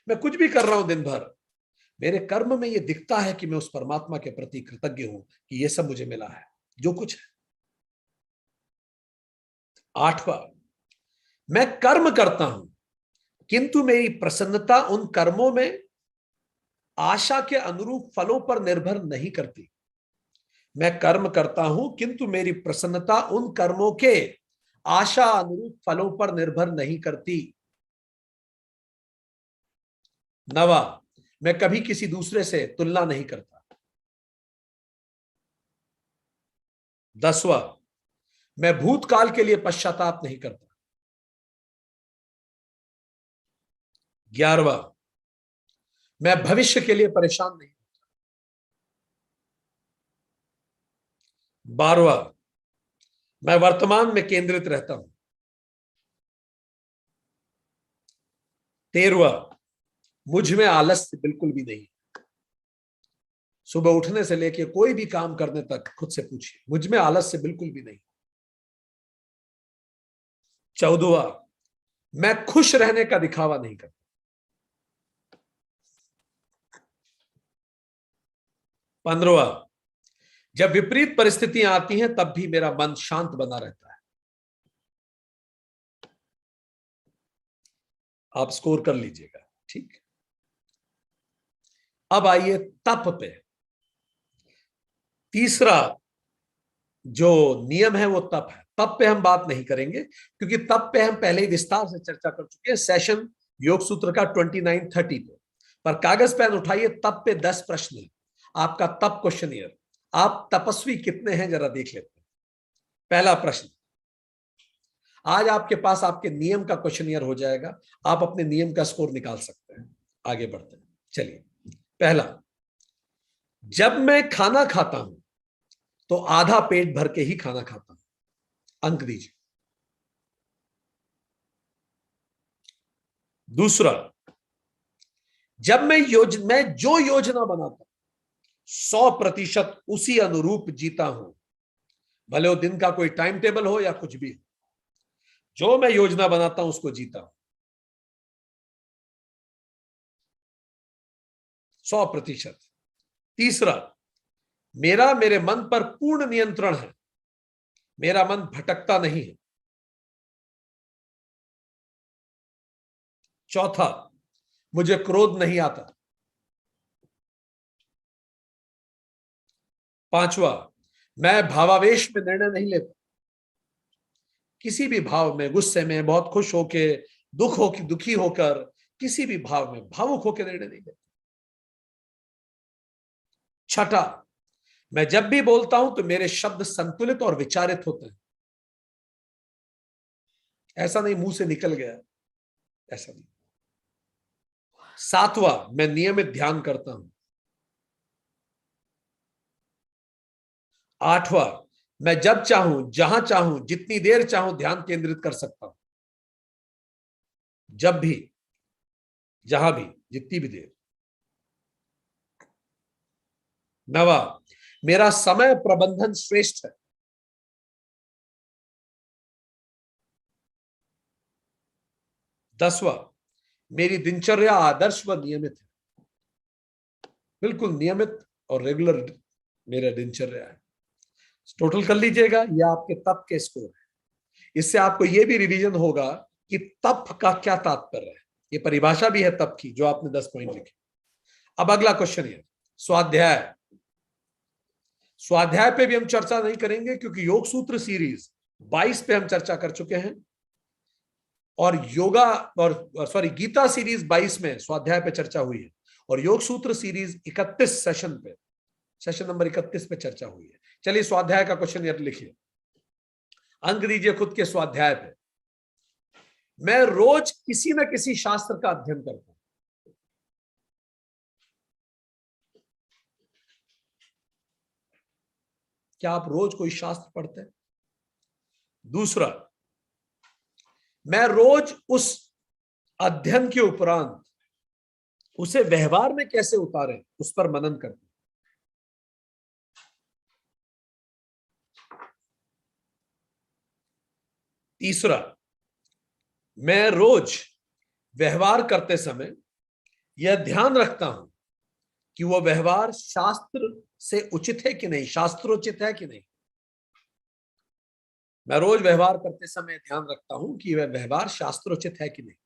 मैं कुछ भी कर रहा हूं दिन भर, मेरे कर्म में यह दिखता है कि मैं उस परमात्मा के प्रति कृतज्ञ हूं कि यह सब मुझे मिला है, जो कुछ है। आठवां, मैं कर्म करता हूं किंतु मेरी प्रसन्नता उन कर्मों में आशा के अनुरूप फलों पर निर्भर नहीं करती। मैं कर्म करता हूं किंतु मेरी प्रसन्नता उन कर्मों के आशा अनुरूप फलों पर निर्भर नहीं करती। नवा, मैं कभी किसी दूसरे से तुलना नहीं करता। दसवां, मैं भूतकाल के लिए पश्चाताप नहीं करता। 11वां, मैं भविष्य के लिए परेशान नहीं। 12वां, मैं वर्तमान में केंद्रित रहता हूं। 13वां, मुझ में आलस्य बिल्कुल भी नहीं। सुबह उठने से लेके कोई भी काम करने तक खुद से पूछिए, मुझ में आलस्य बिल्कुल भी नहीं। 14वां, मैं खुश रहने का दिखावा नहीं करता। 15वां, जब विपरीत परिस्थितियां आती हैं तब भी मेरा मन शांत बना रहता है। आप स्कोर कर लीजिएगा, ठीक। अब आइए तप पे। तीसरा जो नियम है वो तप है। तप पे हम बात नहीं करेंगे क्योंकि तप पे हम पहले ही विस्तार से चर्चा कर चुके हैं सेशन योग सूत्र का 29-30 पे। पर कागज पेन उठाइए, तप पे 10 प्रश्न है, आपका तप क्वेश्चनियर। आप तपस्वी कितने हैं जरा देख लेते हैं। पहला प्रश्न, आज आपके पास आपके नियम का क्वेश्चनियर हो जाएगा, आप अपने नियम का स्कोर निकाल सकते हैं। आगे बढ़ते हैं, चलिए। पहला, जब मैं खाना खाता हूं तो आधा पेट भर के ही खाना खाता हूं, अंक दीजिए। दूसरा, जब मैं जो योजना बनाता हूं 100% उसी अनुरूप जीता हूं, भले वो दिन का कोई टाइम टेबल हो या कुछ भी हो, जो मैं योजना बनाता हूं उसको जीता हूं 100%। तीसरा, मेरा मेरे मन पर पूर्ण नियंत्रण है, मेरा मन भटकता नहीं है। चौथा, मुझे क्रोध नहीं आता। पांचवा, मैं भावावेश में निर्णय नहीं लेता, किसी भी भाव में, गुस्से में, बहुत खुश होके, दुखी होकर, किसी भी भाव में भावुक होकर निर्णय नहीं लेता। छठा, मैं जब भी बोलता हूं तो मेरे शब्द संतुलित और विचारित होते हैं, ऐसा नहीं मुंह से निकल गया, ऐसा नहीं। सातवां, मैं नियमित ध्यान करता हूं। आठवां, मैं जब चाहूं, जहां चाहूं, जितनी देर चाहूं ध्यान केंद्रित कर सकता हूं, जब भी, जहां भी, जितनी भी देर। नवा, मेरा समय प्रबंधन श्रेष्ठ है। 10वां, मेरी दिनचर्या आदर्श व नियमित है, बिल्कुल नियमित और रेगुलर मेरा दिनचर्या है। टोटल कर लीजिएगा, ये आपके तप के स्कोर है। इससे आपको यह भी रिवीजन होगा कि तप का क्या तात्पर्य है, ये परिभाषा भी है तप की जो आपने 10 पॉइंट लिखे। अब अगला क्वेश्चन है स्वाध्याय। स्वाध्याय पे भी हम चर्चा नहीं करेंगे क्योंकि योग सूत्र सीरीज 22 पे हम चर्चा कर चुके हैं, और योगा और सॉरी गीता सीरीज 22 में स्वाध्याय पे चर्चा हुई है, और योग सूत्र सीरीज 31 सेशन नंबर 31 पे चर्चा हुई है। चलिए स्वाध्याय का क्वेश्चन यार लिखिए, अंक दीजिए खुद के स्वाध्याय पे। मैं रोज किसी न किसी शास्त्र का अध्ययन करता हूं। क्या आप रोज कोई शास्त्र पढ़ते हैं? दूसरा, मैं रोज उस अध्ययन के उपरांत उसे व्यवहार में कैसे उतारें उस पर मनन करते हैं। तीसरा, मैं रोज व्यवहार करते समय यह ध्यान रखता हूं कि वह व्यवहार शास्त्र से उचित है कि नहीं, शास्त्रोचित है कि नहीं। मैं रोज व्यवहार करते समय ध्यान रखता हूं कि वह व्यवहार शास्त्रोचित है कि नहीं।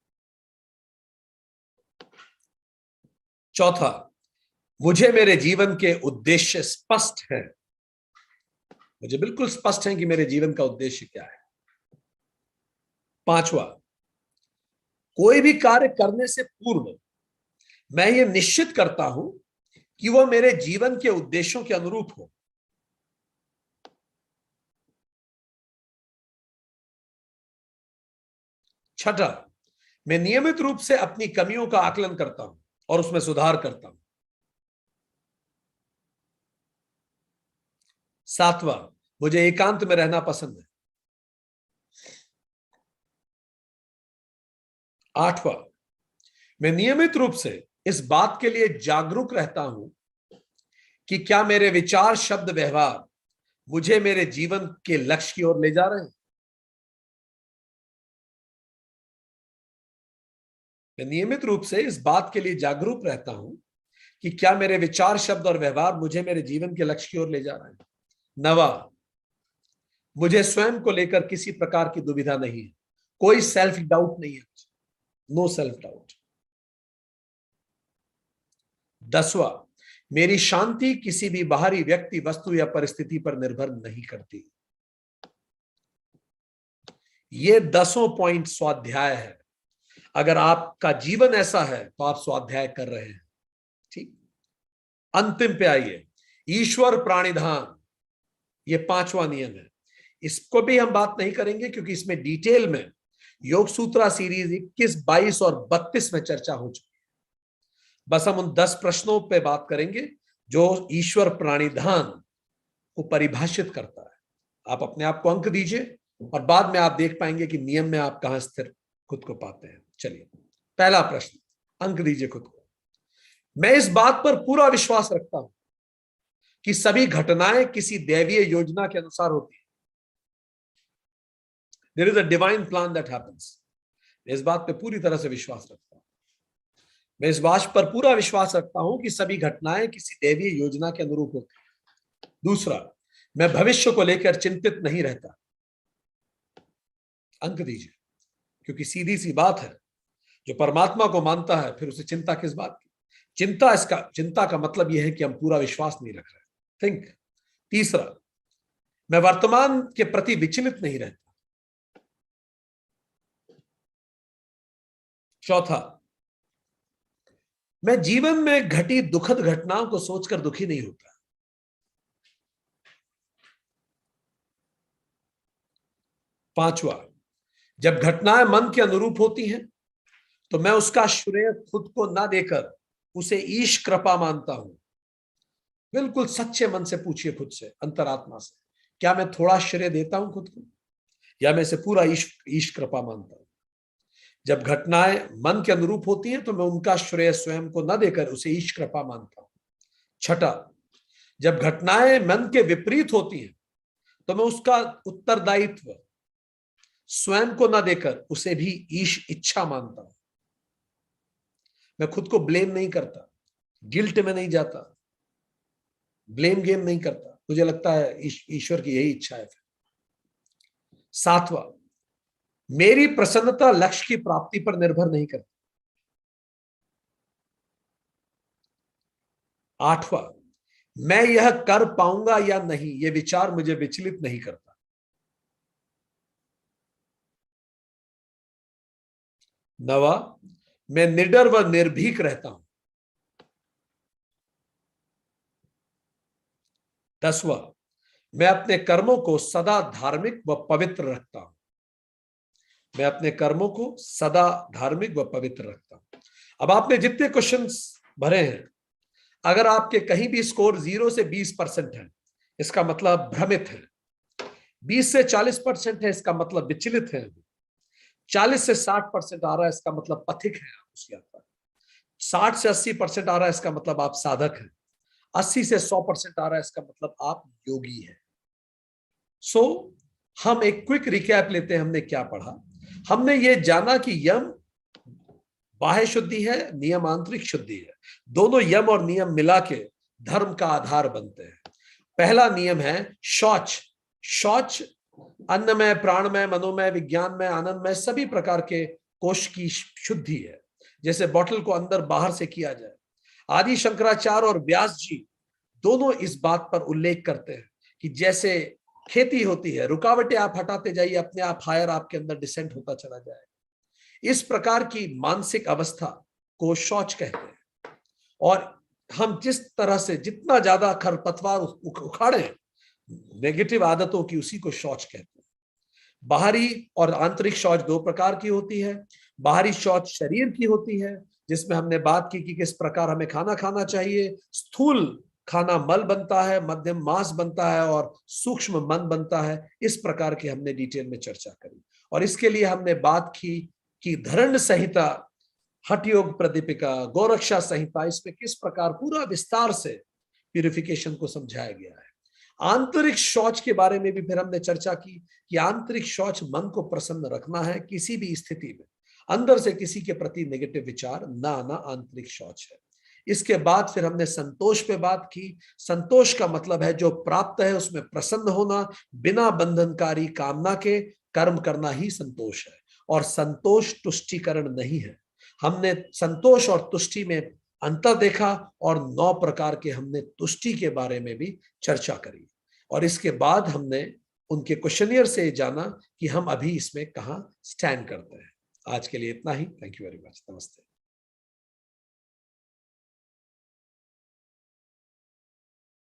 चौथा, मुझे मेरे जीवन के उद्देश्य स्पष्ट है, मुझे बिल्कुल स्पष्ट है कि मेरे जीवन का उद्देश्य क्या है। पांचवा, कोई भी कार्य करने से पूर्व मैं ये निश्चित करता हूं कि वह मेरे जीवन के उद्देश्यों के अनुरूप हो। छठा, मैं नियमित रूप से अपनी कमियों का आकलन करता हूं और उसमें सुधार करता हूं। सातवां, मुझे एकांत में रहना पसंद है। आठवां, मैं नियमित रूप से इस बात के लिए जागरूक रहता हूं कि क्या मेरे विचार, शब्द, व्यवहार मुझे मेरे जीवन के लक्ष्य की ओर ले जा रहे हैं। मैं नियमित रूप से इस बात के लिए जागरूक रहता हूं कि क्या मेरे विचार, शब्द और व्यवहार मुझे मेरे जीवन के लक्ष्य की ओर ले जा रहे हैं। 9, मुझे स्वयं को लेकर किसी प्रकार की दुविधा नहीं है, कोई सेल्फ डाउट नहीं है, नो सेल्फ डाउट। 10, मेरी शांति किसी भी बाहरी व्यक्ति, वस्तु या परिस्थिति पर निर्भर नहीं करती। ये 10 पॉइंट स्वाध्याय है। अगर आपका जीवन ऐसा है तो आप स्वाध्याय कर रहे हैं। ठीक, अंतिम पे आइए, ईश्वर प्राणिधान, ये 5वां नियम है। इसको भी हम बात नहीं करेंगे क्योंकि इसमें डिटेल में योग सूत्रा सीरीज 21, 22 और 32 में चर्चा हो चुकी है। बस हम उन 10 प्रश्नों पे बात करेंगे जो ईश्वर प्राणिधान को परिभाषित करता है। आप अपने आप को अंक दीजिए और बाद में आप देख पाएंगे कि नियम में आप कहां स्थिर खुद को पाते हैं। चलिए, पहला प्रश्न, अंक दीजिए खुद को। मैं इस बात पर पूरा विश्वास रखता हूं कि सभी घटनाएं किसी दैवीय योजना के अनुसार होती है। There is a divine plan that happens. मैं इस बात पे पूरी तरह से विश्वास रखता हूं। मैं इस बात पर पूरा विश्वास रखता हूं कि सभी घटनाएं किसी दैवीय योजना के अनुरूप होती है। दूसरा, मैं भविष्य को लेकर चिंतित नहीं रहता। अंक दीजिए, क्योंकि सीधी सी बात है, जो परमात्मा को मानता है फिर उसे चिंता किस बात की। चिंता का मतलब यह है कि हम पूरा विश्वास नहीं रख रहे। थिंक। तीसरा, मैं वर्तमान के प्रति विचलित नहीं रहता। चौथा, मैं जीवन में घटी दुखद घटनाओं को सोचकर दुखी नहीं होता। पांचवा, जब घटनाएं मन के अनुरूप होती हैं तो मैं उसका श्रेय खुद को ना देकर उसे ईश कृपा मानता हूं। बिल्कुल सच्चे मन से पूछिए खुद से, अंतरात्मा से, क्या मैं थोड़ा श्रेय देता हूं खुद को या मैं इसे पूरा ईश कृपा मानता हूं। जब घटनाएं मन के अनुरूप होती हैं तो मैं उनका श्रेय स्वयं को न देकर उसे ईश कृपा मानता हूं। छठा, जब घटनाएं मन के विपरीत होती हैं तो मैं उसका उत्तरदायित्व स्वयं को न देकर उसे भी ईश इच्छा मानता हूं। मैं खुद को ब्लेम नहीं करता, गिल्ट में नहीं जाता, ब्लेम गेम नहीं करता, मुझे लगता है ईश्वर की यही इच्छा है। सातवां, मेरी प्रसन्नता लक्ष्य की प्राप्ति पर निर्भर नहीं करती। आठवां, मैं यह कर पाऊंगा या नहीं, यह विचार मुझे विचलित नहीं करता। नवा, मैं निडर व निर्भीक रहता हूं। 10वां, मैं अपने कर्मों को सदा धार्मिक व पवित्र रखता हूं। मैं अपने कर्मों को सदा धार्मिक व पवित्र रखता हूं। अब आपने जितने क्वेश्चंस भरे हैं, अगर आपके कहीं भी स्कोर 0 से 20% है, इसका मतलब भ्रमित है। 20 से 40% है, इसका मतलब विचलित है। 40 से 60% आ रहा है, इसका मतलब पथिक है आप उस यात्रा। 60 से 80% आ रहा है, इसका मतलब आप साधक हैं। 80 से 100% आ रहा है, इसका मतलब आप योगी हैं। हम एक क्विक रिकैप लेते हैं। हमने क्या पढ़ा? हमने ये जाना कि यम बाह्य शुद्धि है, नियम आंतरिक शुद्धि है। दोनों यम और नियम मिला के धर्म का आधार बनते हैं। पहला नियम है शौच। शौच अन्नमय, प्राणमय, मनोमय, विज्ञानमय, आनंदमय सभी प्रकार के कोश की शुद्धि है। जैसे बॉटल को अंदर बाहर से किया जाए। आदि शंकराचार्य और व्यास जी दोनों इस बात पर उल्लेख करते हैं कि जैसे खेती होती है, रुकावटें आप हटाते जाइए, अपने आप हायर आपके अंदर डिसेंट होता चला जाएगा। इस प्रकार की मानसिक अवस्था को शौच कहते हैं। और हम जिस तरह से जितना ज्यादा खरपतवार उखाड़े नेगेटिव आदतों की, उसी को शौच कहते हैं। बाहरी और आंतरिक शौच दो प्रकार की होती है। बाहरी शौच शरीर की होती है, जिसमें हमने बात की कि किस प्रकार हमें खाना खाना चाहिए। स्थूल खाना मल बनता है, मध्यम मांस बनता है और सूक्ष्म मन बनता है। इस प्रकार की हमने डिटेल में चर्चा करी और इसके लिए हमने बात की कि धरण संहिता हठ योग प्रदीपिका, गोरक्षा संहिता, इसमें किस प्रकार पूरा विस्तार से प्यूरिफिकेशन को समझाया गया है। आंतरिक शौच के बारे में भी फिर हमने चर्चा की कि आंतरिक शौच मन को प्रसन्न रखना है, किसी भी स्थिति में अंदर से किसी के प्रति नेगेटिव विचार ना आना आंतरिक शौच है। इसके बाद फिर हमने संतोष पे बात की। संतोष का मतलब है जो प्राप्त है उसमें प्रसन्न होना, बिना बंधनकारी कामना के कर्म करना ही संतोष है। और संतोष तुष्टिकरण नहीं है। हमने संतोष और तुष्टि में अंतर देखा और 9 प्रकार के हमने तुष्टि के बारे में भी चर्चा करी। और इसके बाद हमने उनके क्वेश्चनियर से जाना कि हम अभी इसमें कहां स्टैंड करते हैं। आज के लिए इतना ही। Thank you very much. नमस्ते।